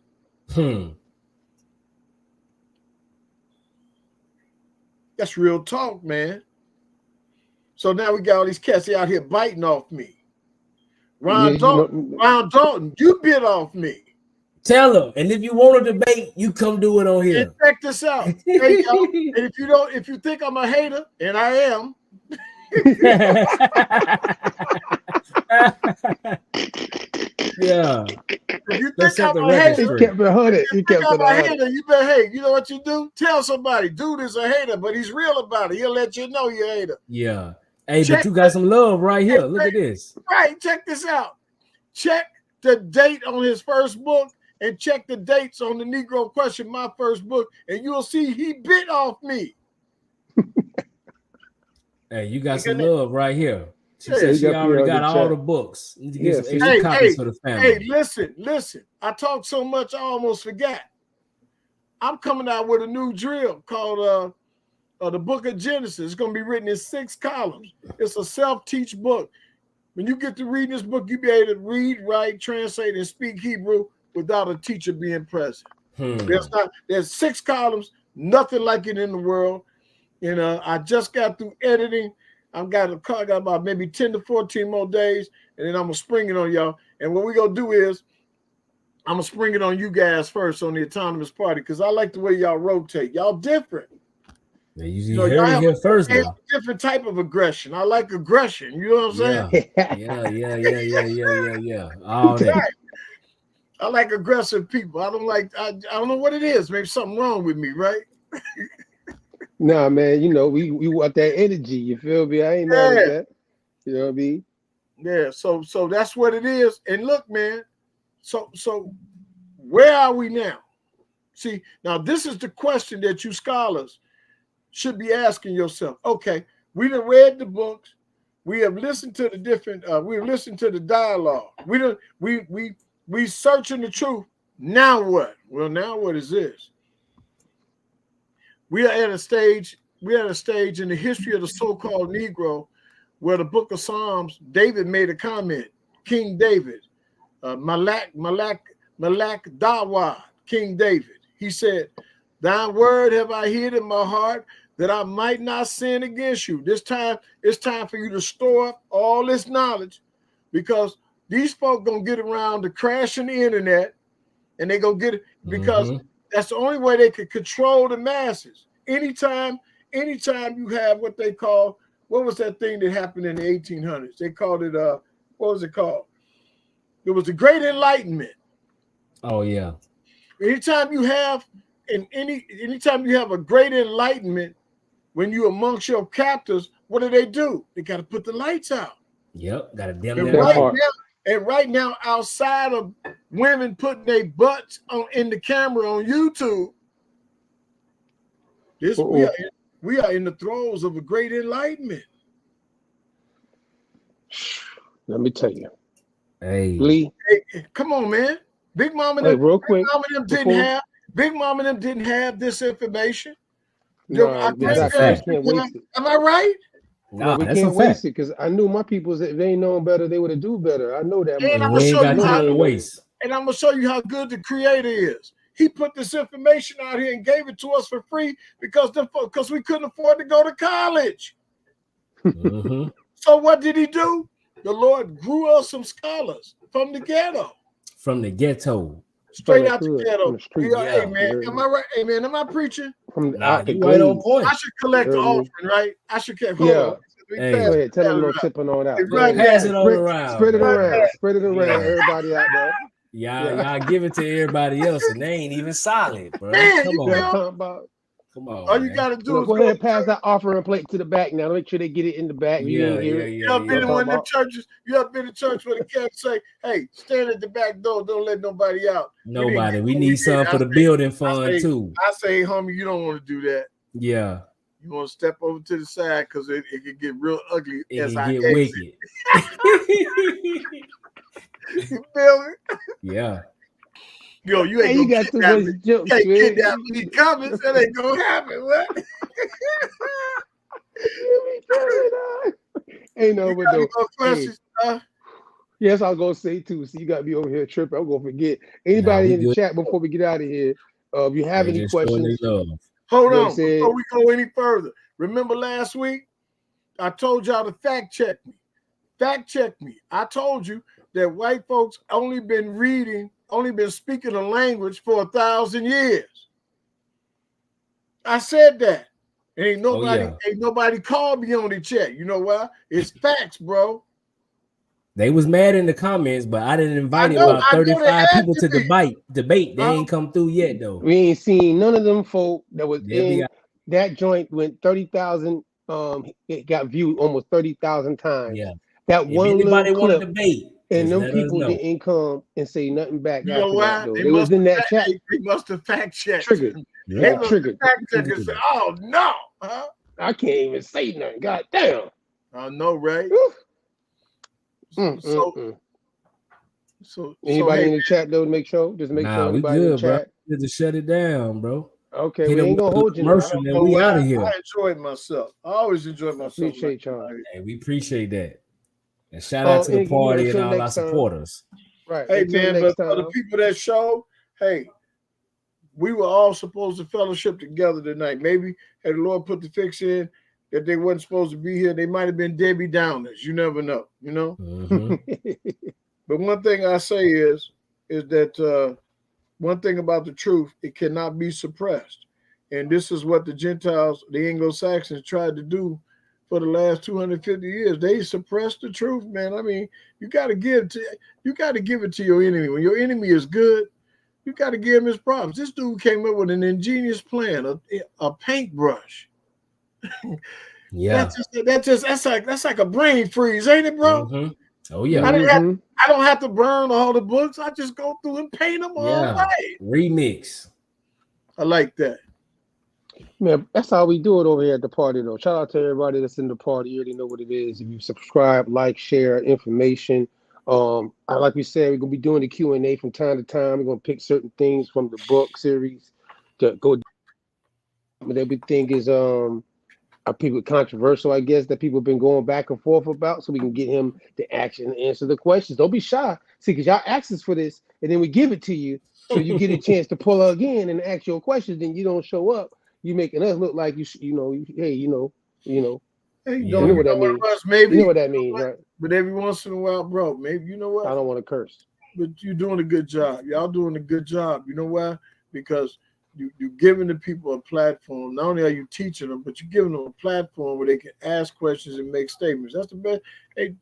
That's real talk, man. So now we got all these cats out here biting off me. Ron Dalton, you bit off me. Tell them. And if you want a debate, you come do it on here. And check this out. Hey, y'all, and if you think I'm a hater, and I am. Yeah. If you think I'm a hater, He kept it 100. He kept it 100. you better, hey, you know what you do? Tell somebody, dude is a hater, but he's real about it. He'll let you know you're a hater. Yeah. Hey, but you got some love right here. Look at this. Right, check this out. Check the date on his first book and check the dates on the Negro Question, my first book, and you'll see he bit off me. Hey, you got some love right here. She Yeah, said you she got already me on got the all chat. the books. You need to Yeah, get some extra copies for the family. Hey, listen. I talked so much I almost forgot. I'm coming out with a new drill called the Book of Genesis. It's going to be written in 6 columns. It's a self-teach book. When you get to reading this book, you'll be able to read, write, translate, and speak Hebrew without a teacher being present. There's 6 columns, nothing like it in the world. You know, I just got through editing. I got about maybe 10 to 14 more days, and then I'm gonna spring it on y'all. And what we're gonna do is I'm gonna spring it on you guys first on the autonomous party, because I like the way y'all rotate. Y'all different. Yeah, you heard it here first, have though. a different type of aggression. I like aggression. You know what I'm saying? Yeah. All that. Right. I like aggressive people. I don't like. I don't know what it is. Maybe something wrong with me, right? Nah, man. You know, we want that energy. You feel me? I ain't mad at that. You know what I mean? Yeah. So that's what it is. And look, man. So where are we now? See, now this is the question that you scholars should be asking yourself. Okay, we done read the books. We have listened to the different. We've listened to the dialogue. We searching the truth. Now what? Well, now what is this? We are at a stage. We are at a stage in the history of the so-called Negro, where the Book of Psalms, David made a comment. King David, Malak Dawah, King David. He said, "Thy word have I hid in my heart, that I might not sin against you." This time, it's time for you to store up all this knowledge, because these folk gonna get around to crashing the internet, and they gonna get it because that's the only way they could control the masses. Anytime you have what they call, what was that thing that happened in the 1800s? They called it what was it called? It was the Great Enlightenment. Oh yeah. Anytime you have a great enlightenment, when you amongst your captors, what do? They got to put the lights out. Yep, got to dim and that right now, outside of women putting their butts in the camera on YouTube, we are in the throes of a great enlightenment. Let me tell you. Hey, Lee. Hey, come on, man. Big Mama them didn't have this information. No, exactly. Can't waste it. Am I right? No, we can't waste it, because I knew my people, if they ain't known better, they would have do better. I know that. And I'm gonna show you how good the Creator is. He put this information out here and gave it to us for free because we couldn't afford to go to college. So what did he do? The Lord grew us some scholars from the ghetto. Straight out the ghetto. Hey man, am I right? Hey man, am I preaching? You right on point. I should collect the offering, right? I should get. Go ahead, tell them no tipping on out. Pass it all around. Spread it around. Spread it around. Everybody out there. Y'all give it to everybody else, and they ain't even solid, bro. Man, Come on. All you gotta do is go ahead and pass that offering plate to the back now. Make sure they get it in the back. You have been in one of them churches. You have been in church where the cats say, "Hey, stand at the back door. Don't let nobody out." Nobody. We need some for the building fund too. I say, homie, you don't want to do that. Yeah. You want to step over to the side because it can get real ugly. It can get wicked. You feel me? Yeah. Yo, you ain't got to waste jokes, man. Get that Lee Cummings. That ain't gonna happen. What? Ain't no but no questions. Yes, I was gonna say too. So you gotta be over here tripping. I'm gonna forget. Anybody in the chat before we get out of here? If you have any questions, hold on. Before we go any further, remember last week I told y'all to fact check me. Fact check me. I told you that white folks only been speaking a language for 1,000 years. I said that. Ain't nobody called me on the chat. You know why? It's facts, bro. They was mad in the comments, but I didn't invite about 35 people to debate. They ain't come through yet, though. We ain't seen none of them folk that was in that joint. Went 30,000. It got viewed almost 30,000 times. Yeah. That one little clip. Debate, and them people didn't come and say nothing back. You know why? They was in that chat. They must have fact checked. Triggered. They triggered. Fact checked and said, "Oh no, huh? I can't even say nothing. God damn." I know, right? So anybody in the chat though, make sure anybody in the chat. Bro. Just shut it down, bro. Okay, we ain't gonna hold you. And we out of here. I enjoyed myself. I always enjoy myself. Appreciate y'all. Hey, we appreciate that. And shout out to the party and all our supporters. Right. Hey man, but for the people that show, hey, we were all supposed to fellowship together tonight. Maybe had the Lord put the fix in that they wasn't supposed to be here, they might have been Debbie Downers. You never know, you know. But one thing I say is that one thing about the truth, it cannot be suppressed. And this is what the Gentiles, the Anglo-Saxons, tried to do for the last 250 years. They suppressed the truth, man. I mean, you got to give it to your enemy. When your enemy is good, you got to give him his props. This dude came up with an ingenious plan, a paintbrush. Yeah. That's like a brain freeze, ain't it, bro? Oh yeah. I don't have to burn all the books. I just go through and paint them all right. Remix. I like that. Man, that's how we do it over here at the party, though. Shout out to everybody that's in the party. You already know what it is. If you subscribe, like, share information. Like we said, we're gonna be doing the Q&A from time to time. We're gonna pick certain things from the book series to go. But everything is people controversial, I guess, that people have been going back and forth about, so we can get him to actually answer the questions. Don't be shy. See, because y'all ask us for this, and then we give it to you, so you get a chance to pull again and ask your questions. Then you don't show up. You making us look like you know. Hey, you know. Hey, you know what that means. Maybe you know what that means, right? But every once in a while, bro, maybe you know what? I don't want to curse. But you're doing a good job. Y'all doing a good job. You know why? Because you're giving the people a platform. Not only are you teaching them, but you're giving them a platform where they can ask questions and make statements. That's the best. Hey,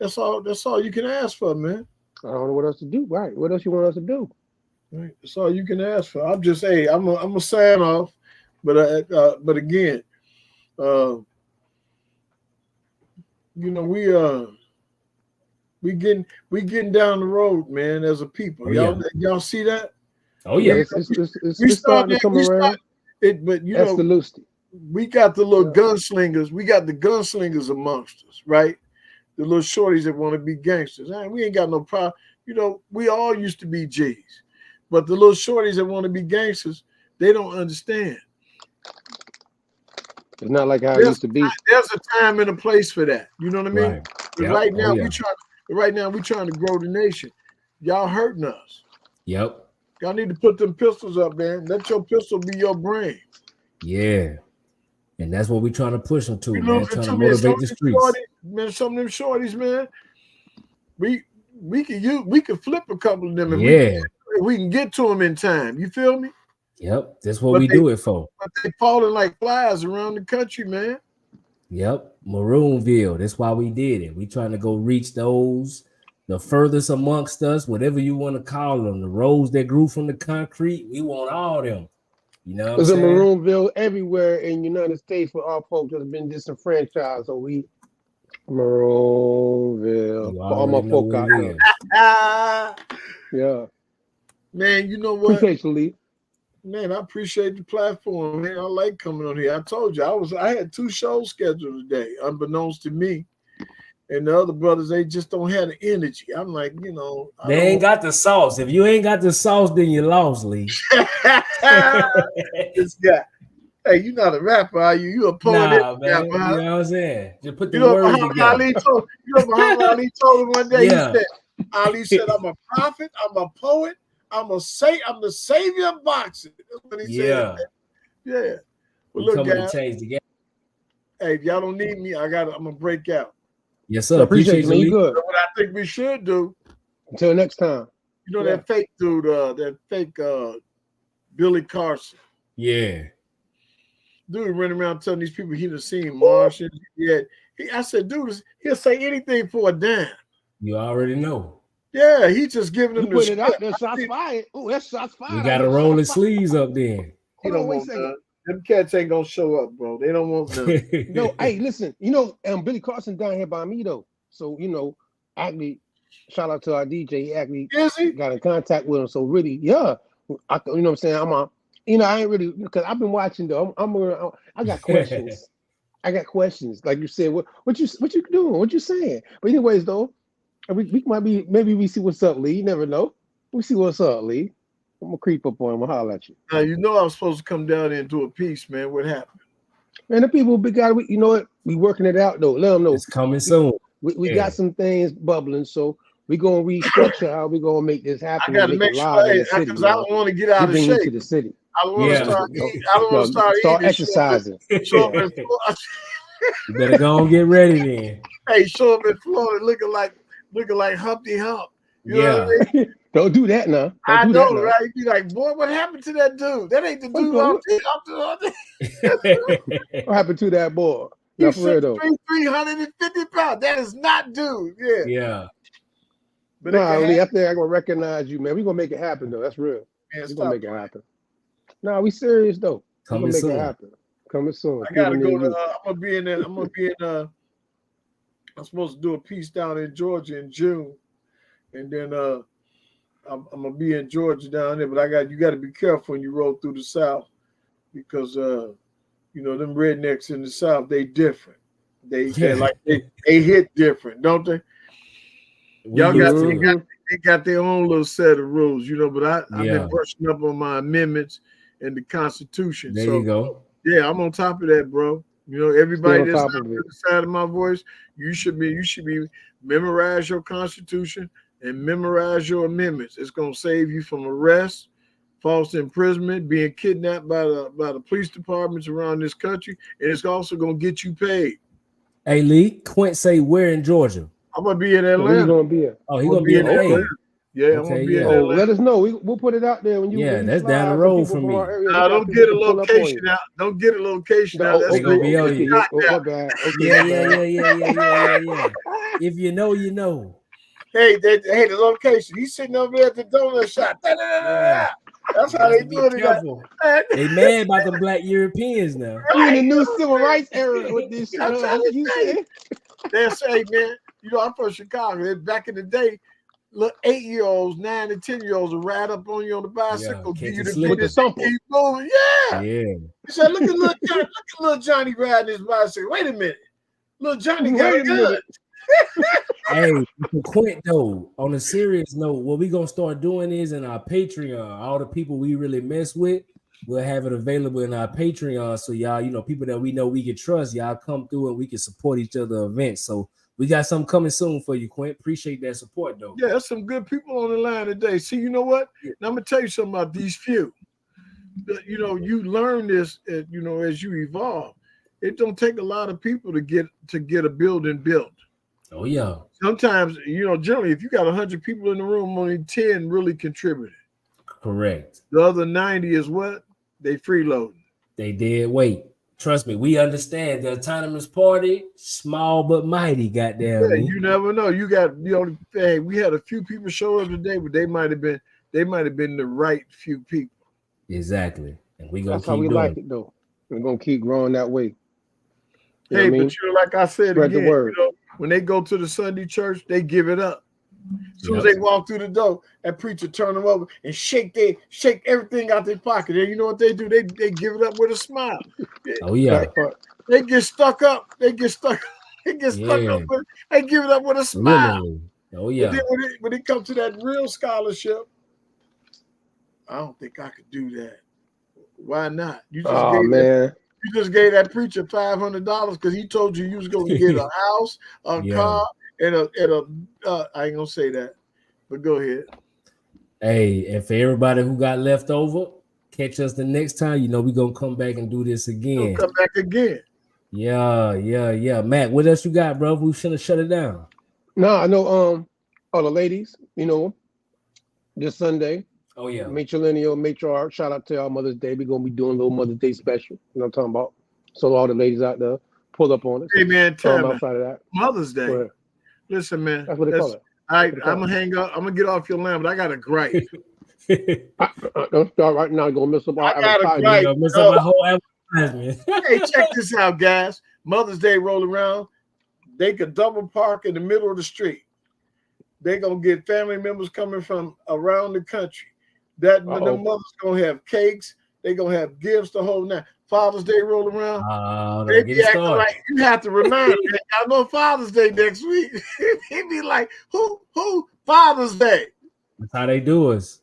that's all you can ask for, man. I don't know what else to do. Right? What else you want us to do? Right. That's all you can ask for. I'm just I'm a sign off, but again, you know, we getting down the road, man, as a people. Y'all see that? Oh yeah, it's starting to come around. But you know, we got the little gunslingers. We got the gunslingers amongst us, right? The little shorties that want to be gangsters. We ain't got no problem. You know, we all used to be G's, but the little shorties that want to be gangsters, they don't understand. It's not like how it used to be. There's a time and a place for that. You know what I mean? Right. But right now, we're trying to grow the nation. Y'all hurting us. Yep. Y'all need to put them pistols up, man. Let your pistol be your brain. Yeah. And that's what we're trying to push them to, man. Trying to motivate the streets. Man, some of them shorties, man. We can flip a couple of them if we can get to them in time. You feel me? Yep. That's what we do it for. But they falling like flies around the country, man. Yep. Maroonville. That's why we did it. We trying to go reach those, the furthest amongst us, whatever you want to call them, the roads that grew from the concrete. We want all them. You know what I'm saying? There's a Maroonville everywhere in the United States for our folks that have been disenfranchised. So we Maroonville. All my folk out there. Yeah. Man, you know what? Appreciate you, Lee. Man, I appreciate the platform, man. I like coming on here. I told you I had 2 shows scheduled today, unbeknownst to me. And the other brothers, they just don't have the energy. I'm like, you know, they ain't got the sauce. If you ain't got the sauce, then you lost, Lee. This guy. Hey, you're not a rapper, are you? You a poet. Nah, man. You know what I'm saying? Just put the words together. Muhammad Ali told him one day, Ali said, I'm a prophet, I'm a poet, I'm the savior of boxing. That's what he said. Yeah. Well, look, guys, to change the game. Hey, if y'all don't need me, I'm gonna break out. Yes, sir. Appreciate you. Good. What I think we should do. Until next time. You know that fake dude, that fake Billy Carson. Yeah. Dude running around telling these people he done seen Martians. I said, dude, he'll say anything for a dime. You already know. Yeah, he just giving them the put it out there. Shots fired. Oh, that's shots fired. We got to roll his sleeves up then. Hold on, wait a second. Them cats ain't gonna show up, bro. They don't want them. No, hey, listen. You know, Billy Carson down here by me though. So you know, actually, shout out to our DJ. He actually got in contact with him. So really, you know what I'm saying. I ain't really because I've been watching though. I got questions. I got questions. Like you said, what you doing? What you saying? But anyways, though, we might be maybe we see what's up, Lee. You never know. We see what's up, Lee. I'm gonna creep up on him. I'll holler at you. Now you know I was supposed to come down there and do a piece, man. What happened? Man, the people big guy. You know what? We working it out though. Let them know it's coming soon. We got some things bubbling, so we gonna restructure how we gonna make this happen. I got to and make it sure, live in the city. because I don't want to get out of bring you to shape. the city. I don't want to start. I don't want to start eating. exercising. Show up in You better go and get ready then. Hey, show up in Florida looking like Humpty Hump. You know what I mean? Don't do that now. I know, right? You like, boy, what happened to that dude? That ain't the dude off the What happened to that boy? No, He's for real though. 350 pounds. That is not dude. Yeah. Yeah. But Lee, I think I'm gonna recognize you, man. We're gonna make it happen though. That's real. Man, we're gonna make it happen. No, we serious though. We're gonna make it happen. Coming soon. I gotta go to I'm gonna be in I'm supposed to do a piece down in Georgia in June. And then I'm gonna be in Georgia down there, but you gotta be careful when you roll through the South because you know, them rednecks in the South, they different. They hit different, don't they? They got their own little set of rules, you know, but I've been brushing up on my amendments and the Constitution. There you go. Yeah, I'm on top of that, bro. You know, everybody that's on the side of my voice, you should be memorize your Constitution and memorize your amendments. It's gonna save you from arrest, false imprisonment, being kidnapped by the police departments around this country, and it's also gonna get you paid. Hey Lee, Quint say where in Georgia? I'm gonna be in Atlanta. He's gonna be at. Oh, he's gonna be in Atlanta. Yeah, I'm gonna be in Atlanta. Let us know. We'll put it out there when you. Yeah, that's down the road from me. Nah, don't get a location out. Don't get a location out. That's gonna be on you. Yeah. If you know, you know. Hey, the location. He's sitting over there at the donut shop. That's how they do it. They mad about the black Europeans now. We in the new civil rights era with this shit. They say, man, you know, I'm from Chicago. Back in the day, little 8-year-olds, 9 and 10-year-olds would ride up on you on the bicycle, give you the keep moving. Yeah. He said, look at little Johnny riding his bicycle. Wait a minute. Little Johnny got good. Hey, Quint though, on a serious note, what we gonna start doing is in our Patreon, all the people we really mess with, we'll have it available in our Patreon. So y'all, you know, people that we know we can trust, y'all come through and we can support each other events. So we got something coming soon for you, Quint. Appreciate that support though. Yeah, there's some good people on the line today. See, you know what? Now, I'm gonna tell you something about these few. You know, you learn this, you know, as you evolve. It don't take a lot of people to get a building built. Oh yeah. Sometimes, you know, generally, if you got 100 people in the room, only 10 really contributed. Correct. The other 90 is what? They freeloading. They did. Wait, trust me, we understand the autonomous party, small but mighty. Goddamn. Yeah, you never know. You know, hey, we had a few people show up today, but they might have been the right few people. Exactly, and we gonna That's keep how we doing like it though. We're gonna keep growing that way. You Hey, know what I mean? but you know, like I said Spread again, the word. you know, when they go to the Sunday church, they give it up. As soon as they walk through the door, that preacher turn them over and shake everything out their pocket. And you know what they do? They give it up with a smile. Oh yeah. They get stuck up. They get stuck up. They give it up with a smile. Really? Oh yeah. But then when it comes to that real scholarship, I don't think I could do that. Why not? You just gave that preacher $500 because he told you was going to get a house, a car, and a I ain't gonna say that, but go ahead. Hey, and for everybody who got left over, catch us the next time. You know we're gonna come back and do this again. Come back again. Yeah. Matt, what else you got, bro? We shouldn't shut it down. No, I know. All the ladies, you know, this Sunday. Oh yeah. Matriarch. Shout out to our Mother's Day. We're gonna be doing a little Mother's Day special. You know what I'm talking about? So all the ladies out there, pull up on it. Hey man, outside of that. Mother's Day. Listen, man. That's what they call it. I'm gonna hang up. I'm gonna get off your line, but I got a gripe. Don't start right now. You're gonna miss up our advertisement. You're gonna miss up my whole advertisement. Hey, check this out, guys. Mother's Day roll around. They could double park in the middle of the street. They're gonna get family members coming from around the country. The mothers gonna have cakes. They're gonna have gifts the whole night. Father's Day roll around. They be acting like you have to remind me. I know Father's Day next week. He be like, who Father's Day? That's how they do us.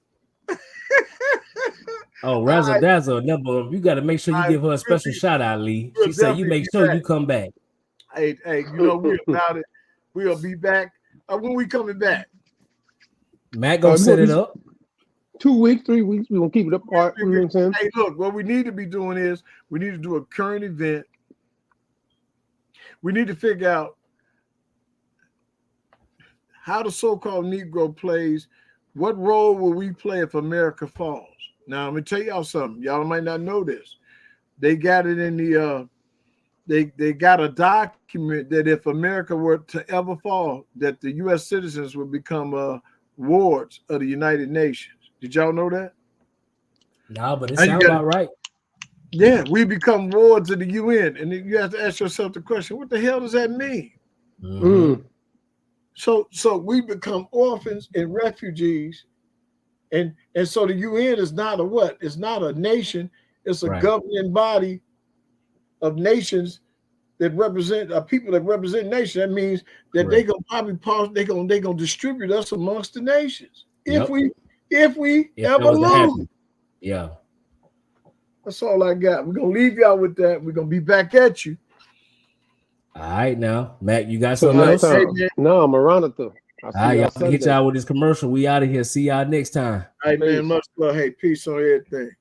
Oh, Razzle Dazzle, you got to make sure you give her a special shout out, Lee. She said you make sure you come back. Hey, you know we're about it. We'll be back. When we coming back? Matt gonna set it up. 2 weeks, 3 weeks. We're gonna keep it apart. You know what I'm saying? Hey, look, what we need to be doing is we need to do a current event. We need to figure out how the so-called Negro plays. What role will we play if America falls? Now, I'm gonna tell y'all something. Y'all might not know this. They got it in the they got a document that if America were to ever fall, that the U.S. citizens would become wards of the United Nations. Did y'all know that? No, but it sounds about right. Yeah, we become wards of the UN, and then you have to ask yourself the question: what the hell does that mean? Mm-hmm. So we become orphans and refugees, and so the UN is not a what? It's not a nation. It's a governing body of nations that represent people that represent nations. That means that they gonna probably they gonna distribute us amongst the nations if we ever lose. Yeah. That's all I got. We're gonna leave y'all with that. We're gonna be back at you. All right, now, Matt, you got something else? No, Maranatha. All right, y'all hit y'all with this commercial. We out of here. See y'all next time. All right, man. Much love. Hey, peace on everything.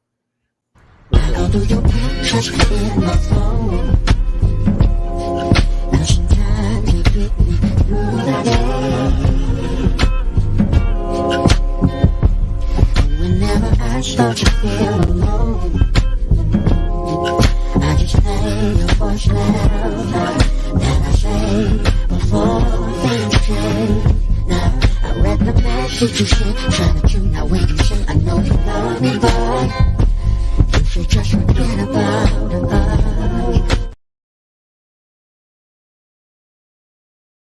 Whenever I start to feel alone, I just play your voice louder than I say before things change. Now I read the message you sent, trying to tune out when you say I know you love me, but if you just